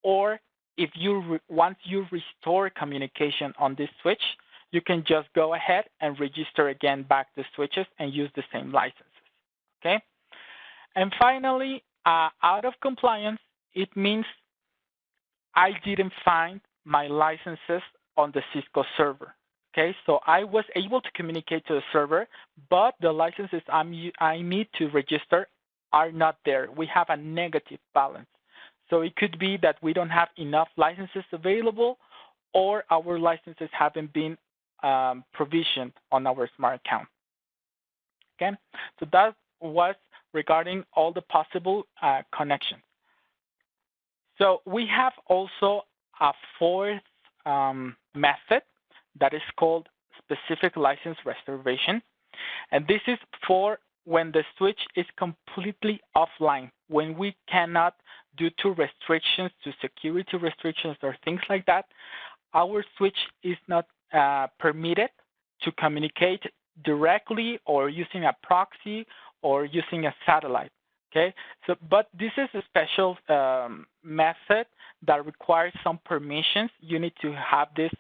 or if you once you restore communication on this switch, you can just go ahead and register again back the switches and use the same licenses. Okay, and finally, out of compliance, it means I didn't find my licenses on the Cisco server. Okay, so I was able to communicate to the server, but the licenses I need to register are not there. We have a negative balance. So it could be that we don't have enough licenses available, or our licenses haven't been provisioned on our smart account. Okay, so that was regarding all the possible connections. So we have also a fourth method that is called specific license reservation. And this is for when the switch is completely offline, when we cannot, due to restrictions, to security restrictions or things like that, our switch is not permitted to communicate directly or using a proxy or using a satellite. Okay, so but this is a special method that requires some permissions. You need to have this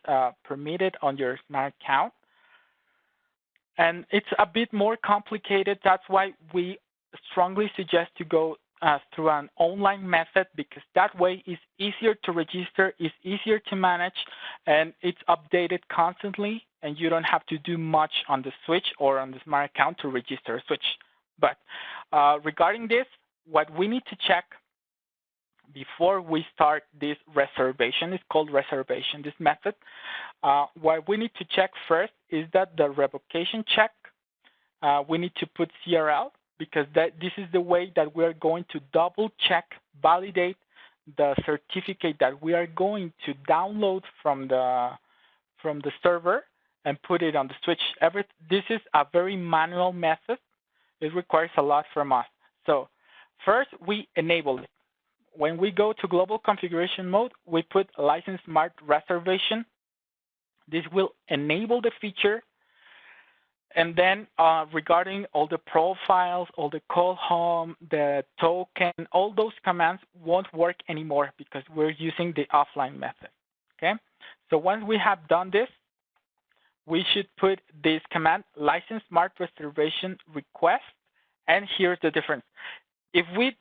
permitted on your smart account. And it's a bit more complicated. That's why we strongly suggest to go through an online method, because that way it's easier to register, it's easier to manage, and it's updated constantly, and you don't have to do much on the switch or on the smart account to register a switch. But regarding this, what we need to check before we start this reservation, is called reservation, this method. What we need to check first is that the revocation check, we need to put CRL, because this is the way that we are going to double check, validate the certificate that we are going to download from the server and put it on the switch. This is a very manual method. It requires a lot from us. So first, we enable it. When we go to global configuration mode, we put license smart reservation. This will enable the feature. And then regarding all the profiles, all the call home, the token, all those commands won't work anymore because we're using the offline method. Okay. So once we have done this, we should put this command, license smart reservation request. And here's the difference. If we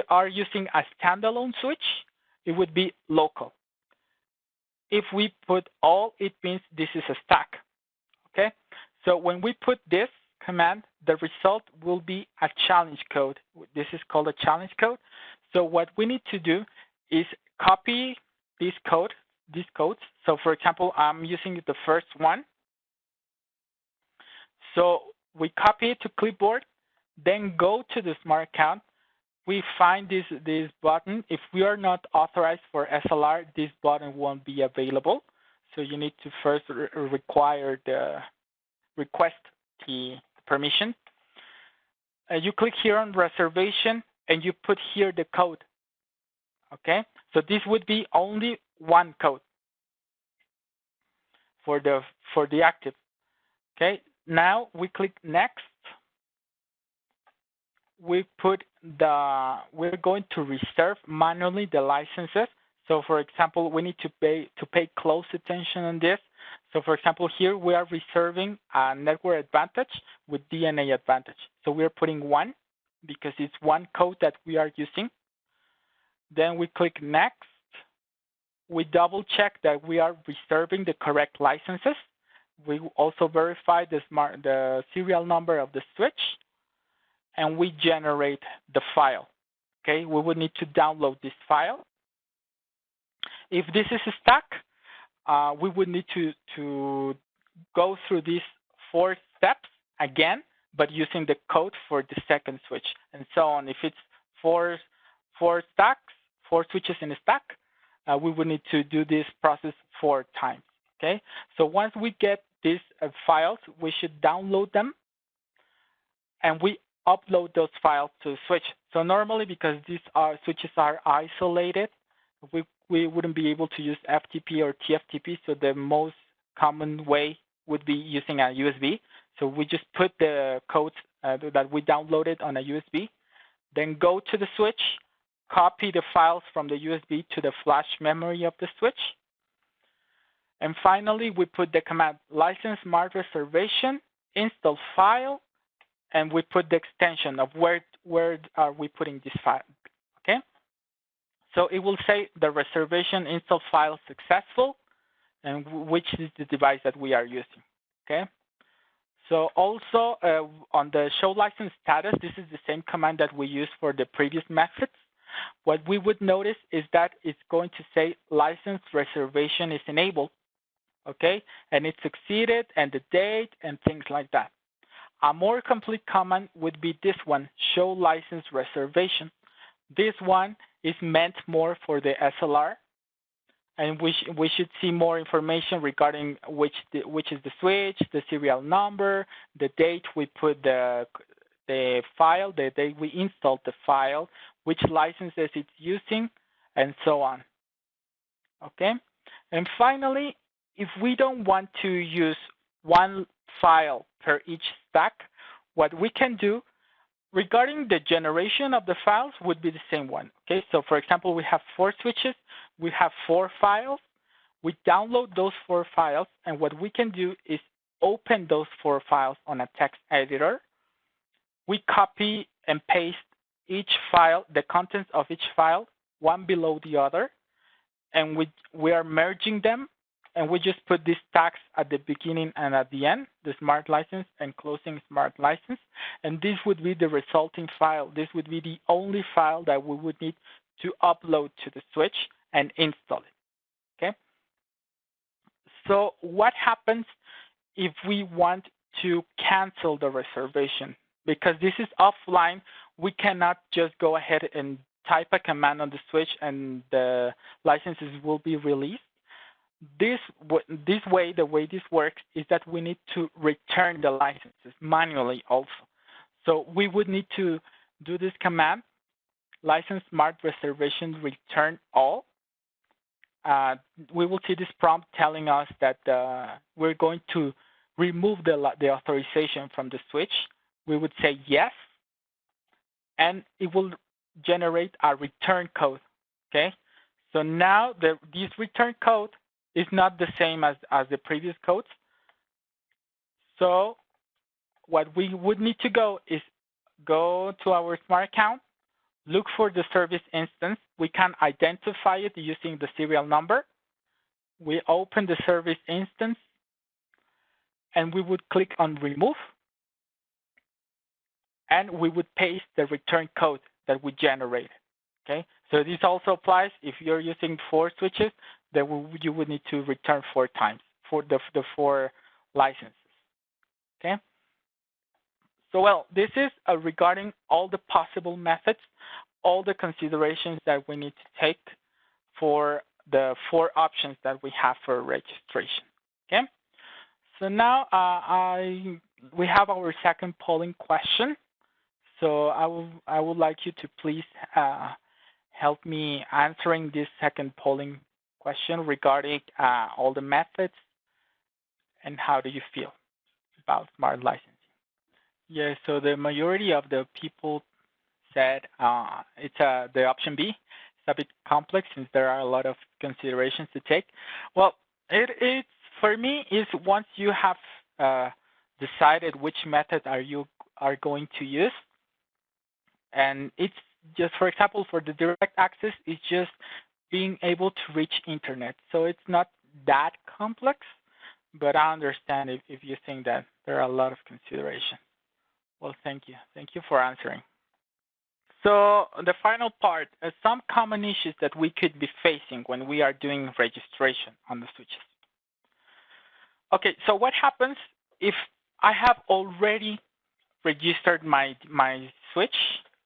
are using a standalone switch, it would be local. If we put all, it means this is a stack. Okay. So when we put this command, the result will be a challenge code. This is called a challenge code. So what we need to do is copy this code, these codes. So for example, I'm using the first one. So we copy it to clipboard, then go to the smart account. We find this button. If we are not authorized for SLR, this button won't be available. So you need to first require the request the permission. You click here on reservation and you put here the code. Okay, so this would be only one code for the active. Okay, now we click next. We're going to reserve manually the licenses. So for example, we need to pay close attention on this. So for example, here we are reserving a network advantage with DNA advantage. So we're putting 1 because it's one code that we are using. Then we click next. We double check that we are reserving the correct licenses. We also verify the serial number of the switch, and we generate the file. Okay, we would need to download this file. If this is a stack, we would need to go through these 4 steps again, but using the code for the second switch, and so on. If it's four stacks, 4 switches in a stack, we would need to do this process 4 times. Okay, so once we get these files, we should download them, and we upload those files to the switch. So normally, because these switches are isolated, we wouldn't be able to use FTP or TFTP, so the most common way would be using a USB. So we just put the codes that we downloaded on a USB, then go to the switch, copy the files from the USB to the flash memory of the switch, and finally we put the command license smart reservation, install file, and we put the extension of where are we putting this file. Okay. So it will say the reservation install file successful, and which is the device that we are using. Okay. So also on the show license status, this is the same command that we used for the previous methods. What we would notice is that it's going to say license reservation is enabled, okay? And it's succeeded and the date and things like that. A more complete command would be this one, show license reservation. This one is meant more for the SLR, and we should see more information regarding which is the switch, the serial number, the date we put the file, the date we installed the file, which licenses it's using, and so on. Okay? And finally, if we don't want to use one file per each stack, what we can do regarding the generation of the files would be the same one. Okay, so for example, we have 4 switches, we have 4 files. We download those 4 files, and what we can do is open those 4 files on a text editor. We copy and paste each file, the contents of each file, one below the other, and we are merging them, and we just put these tags at the beginning and at the end, the smart license and closing smart license, and this would be the resulting file. This would be the only file that we would need to upload to the switch and install it, okay? So what happens if we want to cancel the reservation? Because this is offline, we cannot just go ahead and type a command on the switch and the licenses will be released. The way this works is that we need to return the licenses manually also. So we would need to do this command, license smart reservation return all. We will see this prompt telling us that we're going to remove the authorization from the switch. We would say yes, and it will generate a return code, okay? So now this return code is not the same as the previous codes. So what we would need to go is go to our smart account, look for the service instance. We can identify it using the serial number. We open the service instance, and we would click on remove, and we would paste the return code that we generated, okay? So this also applies if you're using 4 switches, then you would need to return 4 times for the 4 licenses, okay? So well, this is regarding all the possible methods, all the considerations that we need to take for the 4 options that we have for registration, okay? So now we have our second polling question. So I would like you to please help me answering this second polling question regarding all the methods and how do you feel about smart licensing. Yeah, so the majority of the people said it's the option B. It's a bit complex since there are a lot of considerations to take. Well, it's for me is once you have decided which method are going to use, and it's just, for example, for the direct access, it's just being able to reach internet. So it's not that complex, but I understand if you think that there are a lot of considerations. Well, thank you. Thank you for answering. So the final part, some common issues that we could be facing when we are doing registration on the switches. Okay, so what happens if I have already registered my switch?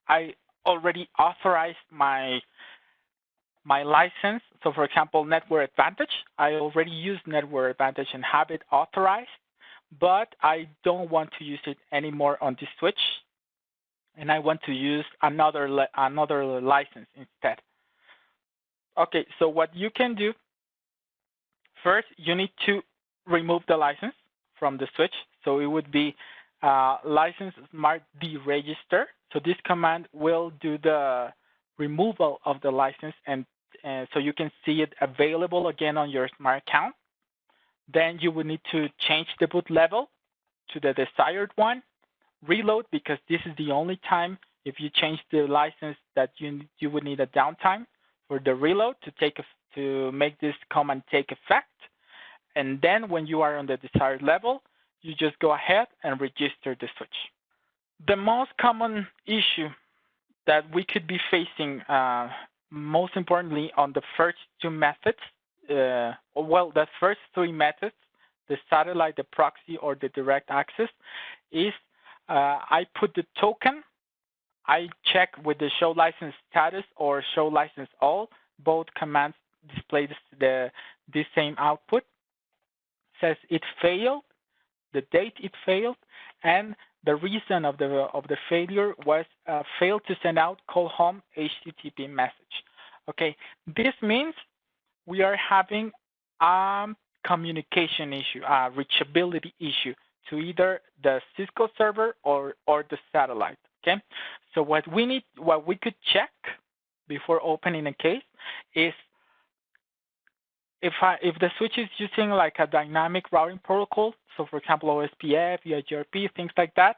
I already authorized my license. So for example, Network Advantage, I already use Network Advantage and have it authorized, but I don't want to use it anymore on this switch, and I want to use another license instead. Okay, so what you can do, first you need to remove the license from the switch. So it would be license smart deregister. So this command will do the removal of the license, and so you can see it available again on your smart account. Then you would need to change the boot level to the desired one, reload, because this is the only time if you change the license that you would need a downtime for the reload to make this command take effect. And then when you are on the desired level, you just go ahead and register the switch. The most common issue that we could be facing, most importantly on the first two methods, well, the first three methods, the satellite, the proxy, or the direct access, is I put the token, I check with the show license status or show license all. Both commands display the same output. Says it failed, the date it failed, and the reason of the failure was failed to send out call home HTTP message. Okay, this means we are having a communication issue, a reachability issue to either the Cisco server or the satellite. Okay, so what we could check before opening a case is if the switch is using like a dynamic routing protocol, so for example OSPF, EIGRP, things like that,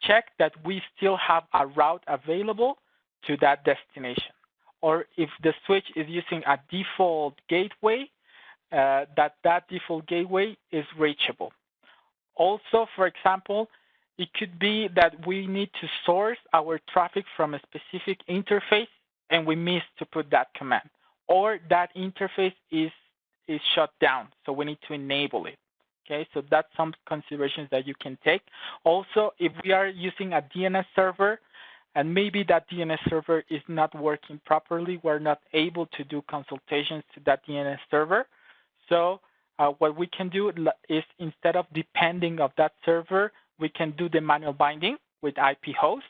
check that we still have a route available to that destination. Or if the switch is using a default gateway, that default gateway is reachable. Also, for example, it could be that we need to source our traffic from a specific interface and we missed to put that command. Or that interface is shut down, so we need to enable it. Okay, so that's some considerations that you can take. Also, if we are using a DNS server and maybe that DNS server is not working properly, we're not able to do consultations to that DNS server. So what we can do is instead of depending on that server, we can do the manual binding with IP host,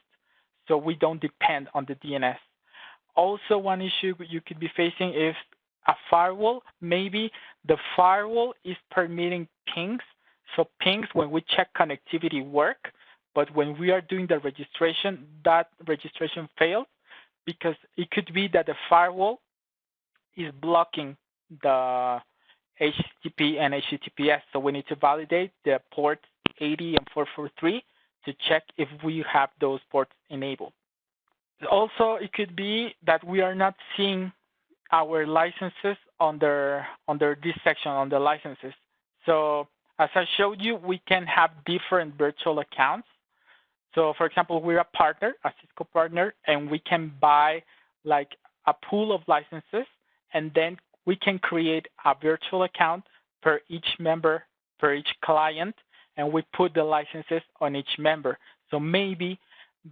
so we don't depend on the DNS. Also, one issue you could be facing is a firewall. Maybe the firewall is permitting pings. So pings, when we check connectivity, work, but when we are doing the registration, that registration fails because it could be that the firewall is blocking the HTTP and HTTPS. So we need to validate the ports 80 and 443 to check if we have those ports enabled. Also, it could be that we are not seeing our licenses under this section on the licenses. So as I showed you, we can have different virtual accounts. So for example, we're a partner, a Cisco partner, and we can buy like a pool of licenses, and then we can create a virtual account per each member, per each client, and we put the licenses on each member. So maybe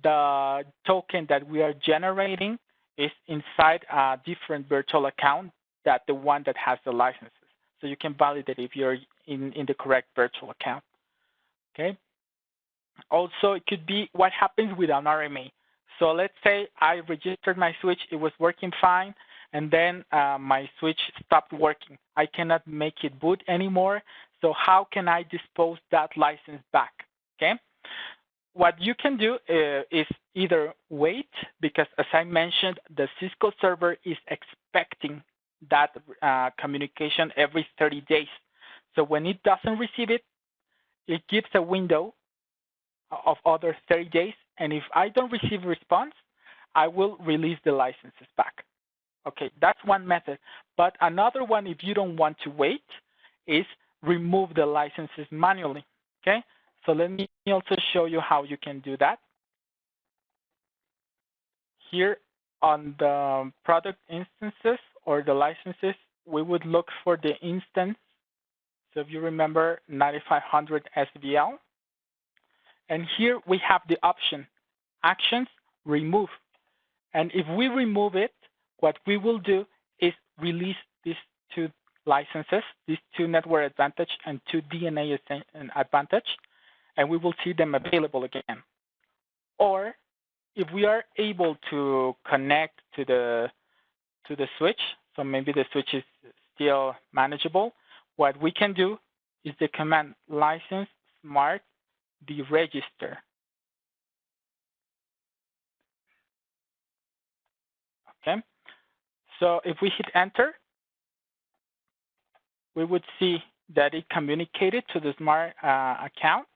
the token that we are generating is inside a different virtual account than the one that has the licenses. So you can validate if you're in the correct virtual account. Okay. Also, it could be what happens with an RMA. So let's say I registered my switch, it was working fine, and then my switch stopped working. I cannot make it boot anymore. So how can I dispose that license back? Okay. What you can do is either wait, because as I mentioned, the Cisco server is expecting that communication every 30 days. So when it doesn't receive it, it gives a window of other 30 days. And if I don't receive a response, I will release the licenses back. Okay, that's one method. But another one, if you don't want to wait, is remove the licenses manually. Okay, so let me also show you how you can do that. Here on the product instances or the licenses, we would look for the instance. So if you remember 9500 SVL. And here we have the option, actions, remove. And if we remove it, what we will do is release these two licenses, these two network advantage and two DNA advantage, and we will see them available again. Or if we are able to connect to the switch, so maybe the switch is still manageable, what we can do is the command license smart deregister. Okay, so if we hit enter, we would see that it communicated to the smart account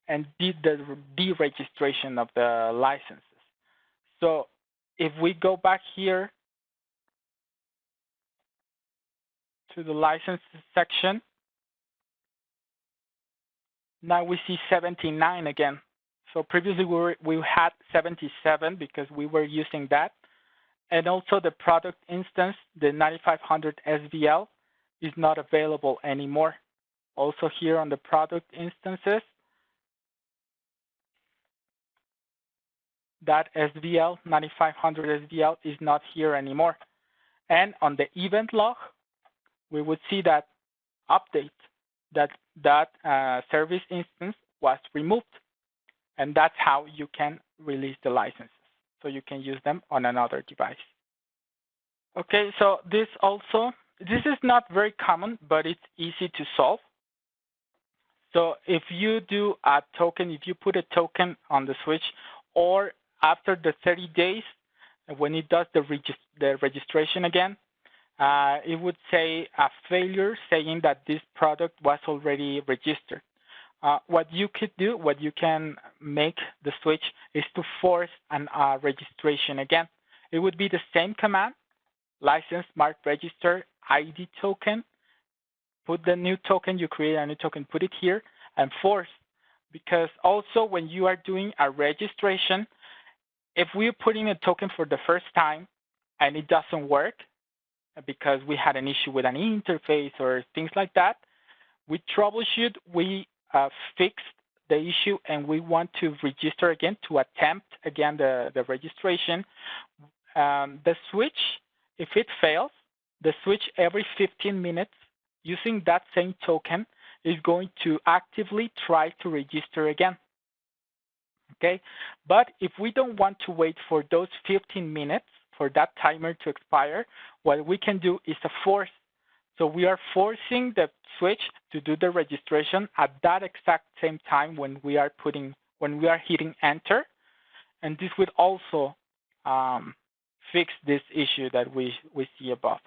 and did the deregistration of the licenses. So if we go back here to the licenses section, Now we see 79 again. So previously we had 77 because we were using that. And also the product instance, the 9500 SVL, is not available anymore. Also here on the product instances, that SVL, 9500 SVL, is not here anymore. And on the event log, we would see that update, that service instance was removed. And that's how you can release the licenses. So you can use them on another device. Okay, so this is not very common, but it's easy to solve. So if you do a token, if you put a token on the switch, or after the 30 days, when it does the registration again, it would say a failure saying that this product was already registered. What you could do, what you can make the switch is to force a registration again. It would be the same command, license mark register ID token, put the new token, you create a new token, put it here, and force. Because also when you are doing a registration, if we're putting a token for the first time and it doesn't work because we had an issue with an interface or things like that, we troubleshoot, we fixed the issue, and we want to register again to attempt again the registration. The switch, if it fails, the switch every 15 minutes using that same token is going to actively try to register again. Okay, but if we don't want to wait for those 15 minutes for that timer to expire, what we can do is a force. So we are forcing the switch to do the registration at that exact same time when we are hitting enter, and this would also fix this issue that we see above.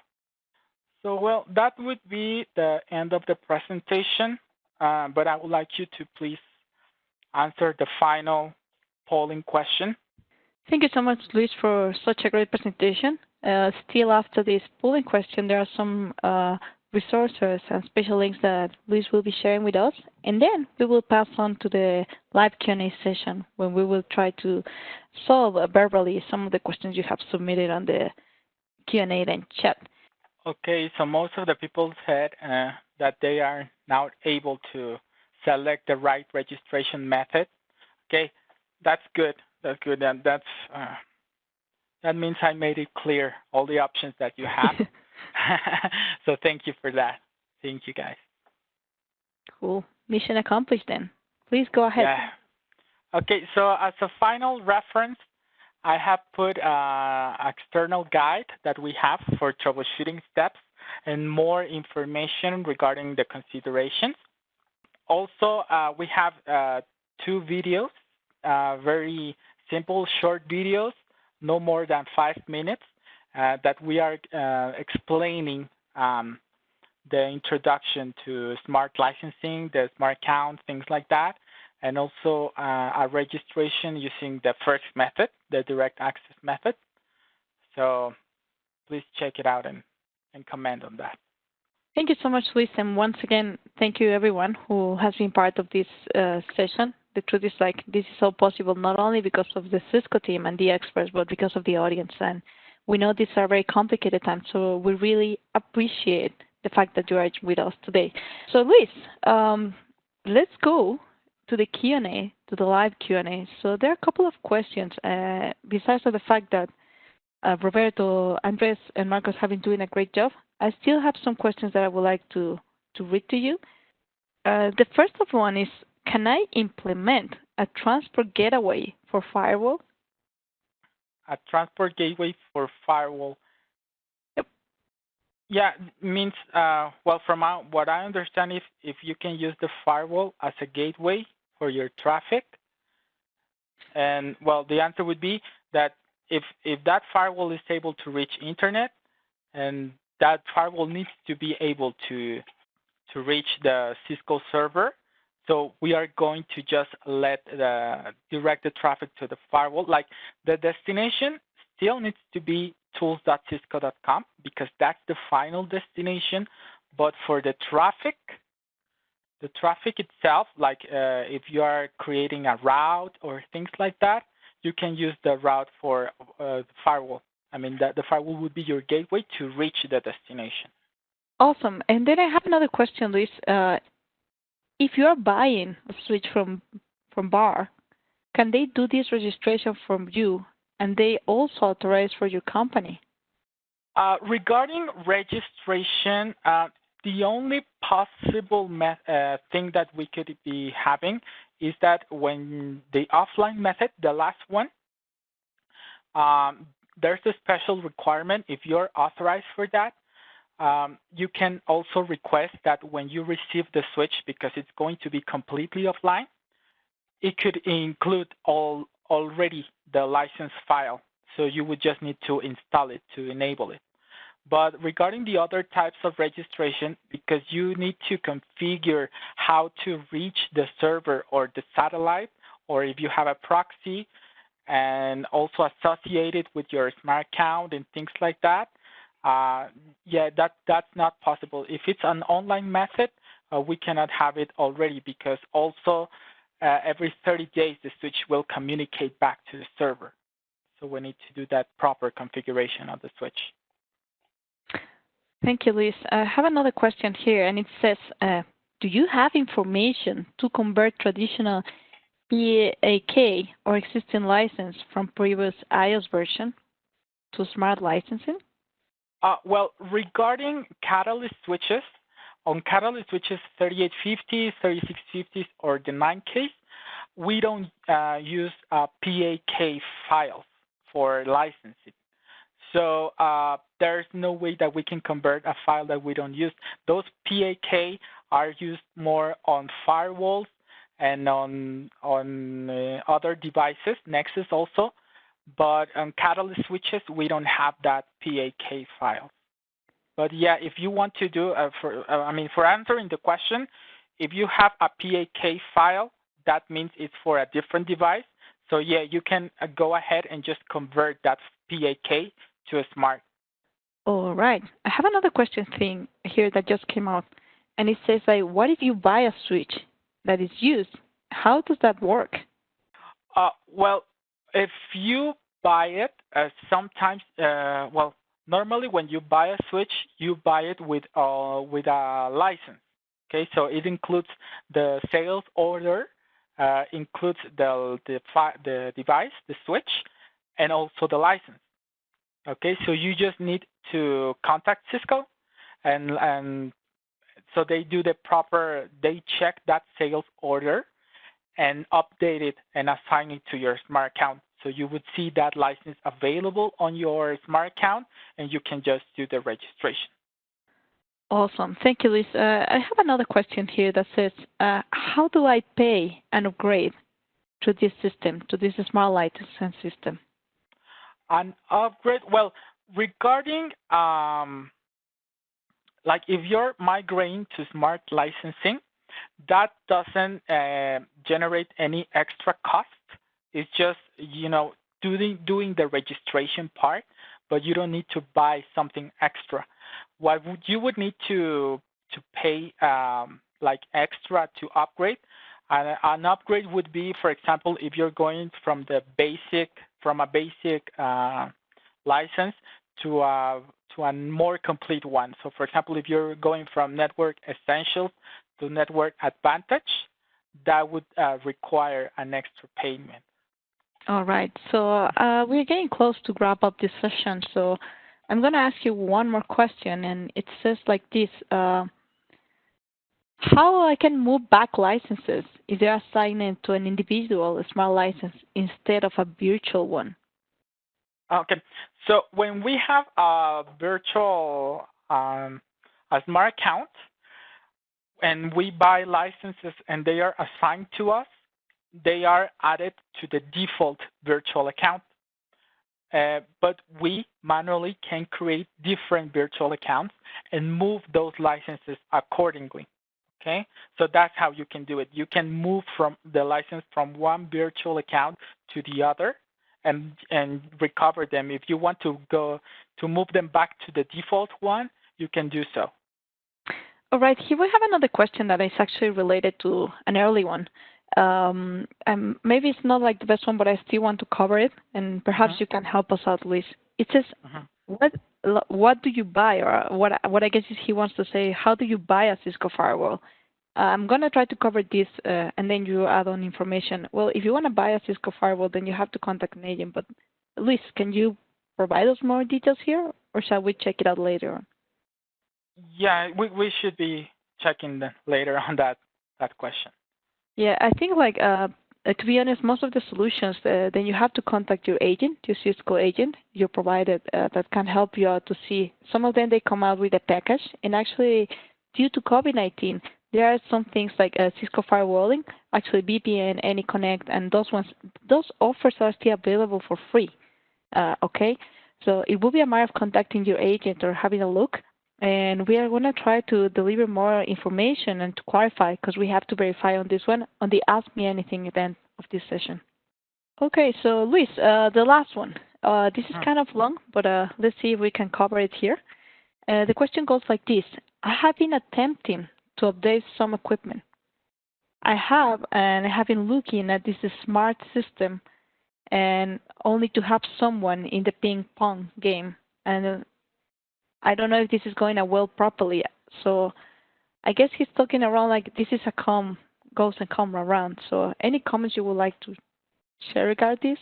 So well, that would be the end of the presentation, but I would like you to please answer the final polling question. Thank you so much, Luis, for such a great presentation. Still after this polling question, there are some resources and special links that Luis will be sharing with us. And then we will pass on to the live Q&A session when we will try to solve verbally some of the questions you have submitted on the Q&A and chat. Okay, so most of the people said that they are now able to select the right registration method. Okay, that's good. That's good. And that means I made it clear, all the options that you have. So thank you for that. Thank you, guys. Cool. Mission accomplished then. Please go ahead. Yeah. Okay, so as a final reference, I have put an external guide that we have for troubleshooting steps and more information regarding the considerations. Also, we have 2 videos, very simple, short videos, no more than 5 minutes, that we are explaining the introduction to smart licensing, the smart account, things like that, and also a registration using the first method, the direct access method. So please check it out and comment on that. Thank you so much, Luis. And once again, thank you everyone who has been part of this session. The truth is, like, this is all possible not only because of the Cisco team and the experts, but because of the audience. And we know these are very complicated times, so we really appreciate the fact that you are with us today. So Luis, let's go to the Q&A, to the live Q&A. So there are a couple of questions, besides the fact that Roberto, Andres, and Marcos have been doing a great job. I still have some questions that I would like to read to you. The first of one is, can I implement a transport gateway for firewall? A transport gateway for firewall? Yep. Yeah, means, well, from what I understand, if you can use the firewall as a gateway for your traffic, and well, the answer would be that if that firewall is able to reach internet, and that firewall needs to be able to reach the Cisco server, so we are going to just direct the traffic to the firewall. Like, the destination still needs to be tools.cisco.com because that's the final destination. But for the traffic The traffic itself, like if you are creating a route or things like that, you can use the route for the firewall. I mean, the firewall would be your gateway to reach the destination. Awesome. And then I have another question, Luis. If you are buying a switch from BAR, can they do this registration from you, and they also authorize for your company? Regarding registration, the only possible thing that we could be having is that when the offline method, the last one, there's a special requirement. If you're authorized for that, you can also request that when you receive the switch, because it's going to be completely offline, it could include already the license file. So you would just need to install it to enable it. But regarding the other types of registration, because you need to configure how to reach the server or the satellite, or if you have a proxy and also associated with your smart account and things like that, yeah, that's not possible. If it's an online method, we cannot have it already, because also every 30 days the switch will communicate back to the server. So we need to do that proper configuration of the switch. Thank you, Luis. I have another question here, and it says, do you have information to convert traditional PAK or existing license from previous iOS version to smart licensing? Well, regarding Catalyst switches, on Catalyst switches 3850, 3650, or the 9K, we don't use PAK files for licensing. So there's no way that we can convert a file that we don't use. Those PAK are used more on firewalls and on other devices, Nexus also. But on Catalyst switches, we don't have that PAK file. But yeah, if you want to do, for answering the question, if you have a PAK file, that means it's for a different device. So yeah, you can go ahead and just convert that PAK to a smart. All right. I have another question thing here that just came out, and it says, like, what if you buy a switch that is used? How does that work? Well, if you buy it, sometimes, normally when you buy a switch, you buy it with a license. Okay, so it includes the sales order, includes the device, the switch, and also the license. Okay, so you just need to contact Cisco, and so they do they check that sales order and update it and assign it to your smart account. So you would see that license available on your smart account, and you can just do the registration. Awesome. Thank you, Luis. I have another question here that says, how do I pay an upgrade to this system, to this smart licensing system? An upgrade, well, regarding like if you're migrating to smart licensing, that doesn't generate any extra cost. It's just, doing the registration part, but you don't need to buy something extra. What you would need to pay like extra to upgrade, an upgrade would be, for example, if you're going from a basic license to a more complete one. So, for example, if you're going from Network Essentials to Network Advantage, that would require an extra payment. All right. So we're getting close to wrap up this session. So I'm going to ask you one more question, and it says like this. How I can move back licenses if they're assigned to an individual smart license instead of a virtual one? Okay. So when we have a virtual a smart account and we buy licenses and they are assigned to us, they are added to the default virtual account. But we manually can create different virtual accounts and move those licenses accordingly. Okay, so that's how you can do it. You can move from the license from one virtual account to the other and recover them. If you want to move them back to the default one, you can do so. All right, here we have another question that is actually related to an early one. Maybe it's not like the best one, but I still want to cover it, and perhaps you can help us out, Luis. It says, what do you buy, or what I guess is he wants to say, how do you buy a Cisco firewall? I'm going to try to cover this, and then you add on information. Well, if you want to buy a Cisco firewall, then you have to contact an agent. But Luis, can you provide us more details here, or shall we check it out later on? Yeah, we should be checking later on that question. Yeah, I think like to be honest, most of the solutions, then you have to contact your agent, your Cisco agent, your provider that can help you out to see. Some of them, they come out with a package, and actually, due to COVID-19, there are some things like Cisco firewalling, actually VPN, AnyConnect, and those offers are still available for free. Okay, so it will be a matter of contacting your agent or having a look, and we are going to try to deliver more information and to clarify, because we have to verify on this one on the Ask Me Anything event of this session. Okay, so Luis, the last one. This is kind of long, but let's see if we can cover it here. The question goes like this. I have been attempting to update some equipment. I have been looking at this smart system and only to have someone in the ping pong game. And I don't know if this is going well properly. So I guess he's talking around like this is a goes and come around. So any comments you would like to share regarding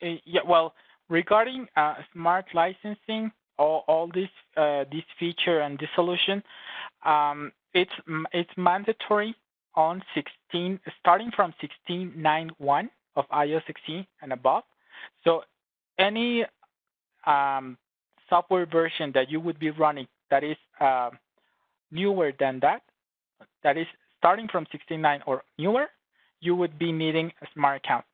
this? Yeah, well, regarding smart licensing, all this feature and this solution, it's mandatory on starting from 16.9.1 of iOS 16 and above. So any software version that you would be running that is newer than that is starting from 16.9 or newer, you would be needing a smart account.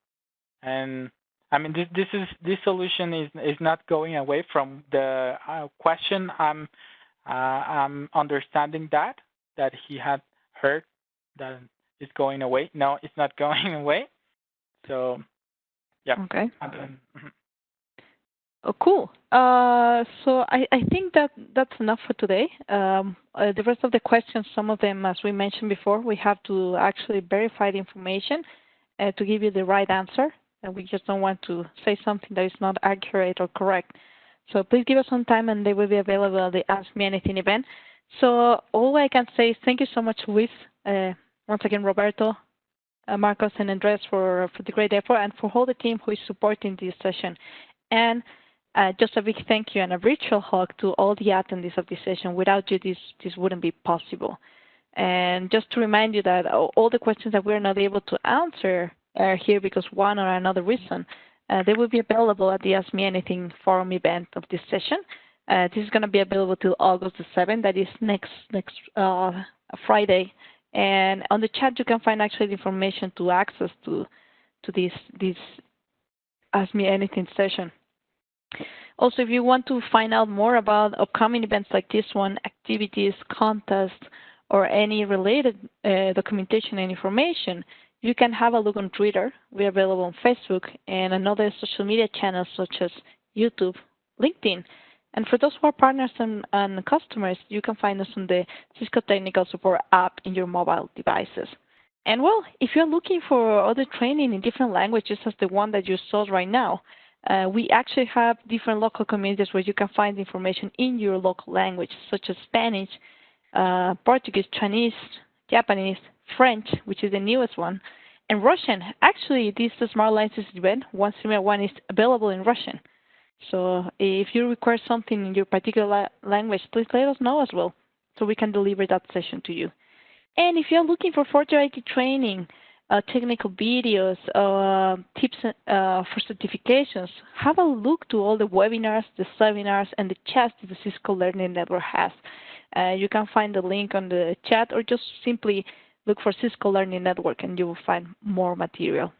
And I mean, this solution is not going away from the question. I'm understanding that he had heard that it's going away. No, it's not going away. So, yeah. Okay. Oh, cool. So I think that's enough for today. The rest of the questions, some of them, as we mentioned before, we have to actually verify the information to give you the right answer. And we just don't want to say something that is not accurate or correct. So please give us some time, and they will be available at the Ask Me Anything event. So all I can say is thank you so much, Luis. Once again, Roberto, Marcos, and Andres for the great effort, and for all the team who is supporting this session. And just a big thank you and a virtual hug to all the attendees of this session. Without you, this wouldn't be possible. And just to remind you that all the questions that we're not able to answer are here because one or another reason, they will be available at the Ask Me Anything forum event of this session. This is going to be available till August the 7th. That is next Friday. And on the chat, you can find actually the information to access to this Ask Me Anything session. Also, if you want to find out more about upcoming events like this one, activities, contests, or any related documentation and information, you can have a look on Twitter. We're available on Facebook and another social media channels such as YouTube, LinkedIn. And for those who are partners and customers, you can find us on the Cisco Technical Support app in your mobile devices. And well, if you're looking for other training in different languages as the one that you saw right now, we actually have different local communities where you can find information in your local language, such as Spanish, Portuguese, Chinese, Japanese, French, which is the newest one, and Russian. Actually, this Smart Licenses event, one similar one, is available in Russian. So if you require something in your particular language, please let us know as well, so we can deliver that session to you. And if you're looking for further IT training, technical videos, tips for certifications, have a look to all the webinars, the seminars, and the chats that the Cisco Learning Network has. You can find the link on the chat, or just simply look for Cisco Learning Network and you will find more material.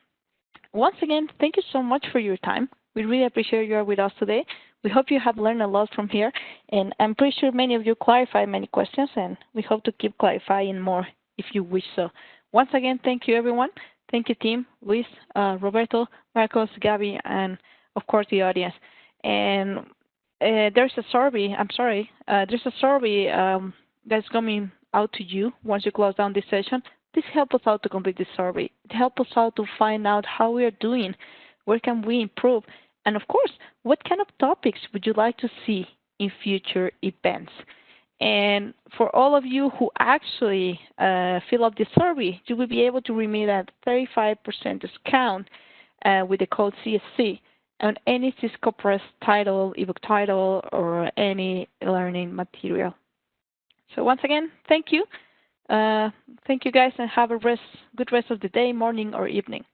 Once again, thank you so much for your time. We really appreciate you are with us today. We hope you have learned a lot from here, and I'm pretty sure many of you clarified many questions, and we hope to keep clarifying more if you wish so. Once again, thank you, everyone. Thank you, team, Luis, Roberto, Marcos, Gabby, and of course the audience. And there's a survey, there's a survey that's coming out to you once you close down this session, please help us out to complete this survey. Help us out to find out how we are doing, where can we improve, and of course, what kind of topics would you like to see in future events? And for all of you who actually fill up the survey, you will be able to remit a 35% discount with the code CSC on any Cisco Press title, ebook title, or any learning material. So once again, thank you. Thank you guys, and have a good rest of the day, morning, or evening.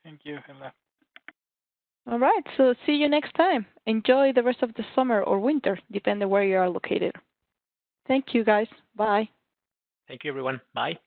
Thank you, Hilda. All right, so see you next time. Enjoy the rest of the summer or winter, depending where you are located. Thank you, guys. Bye. Thank you, everyone. Bye.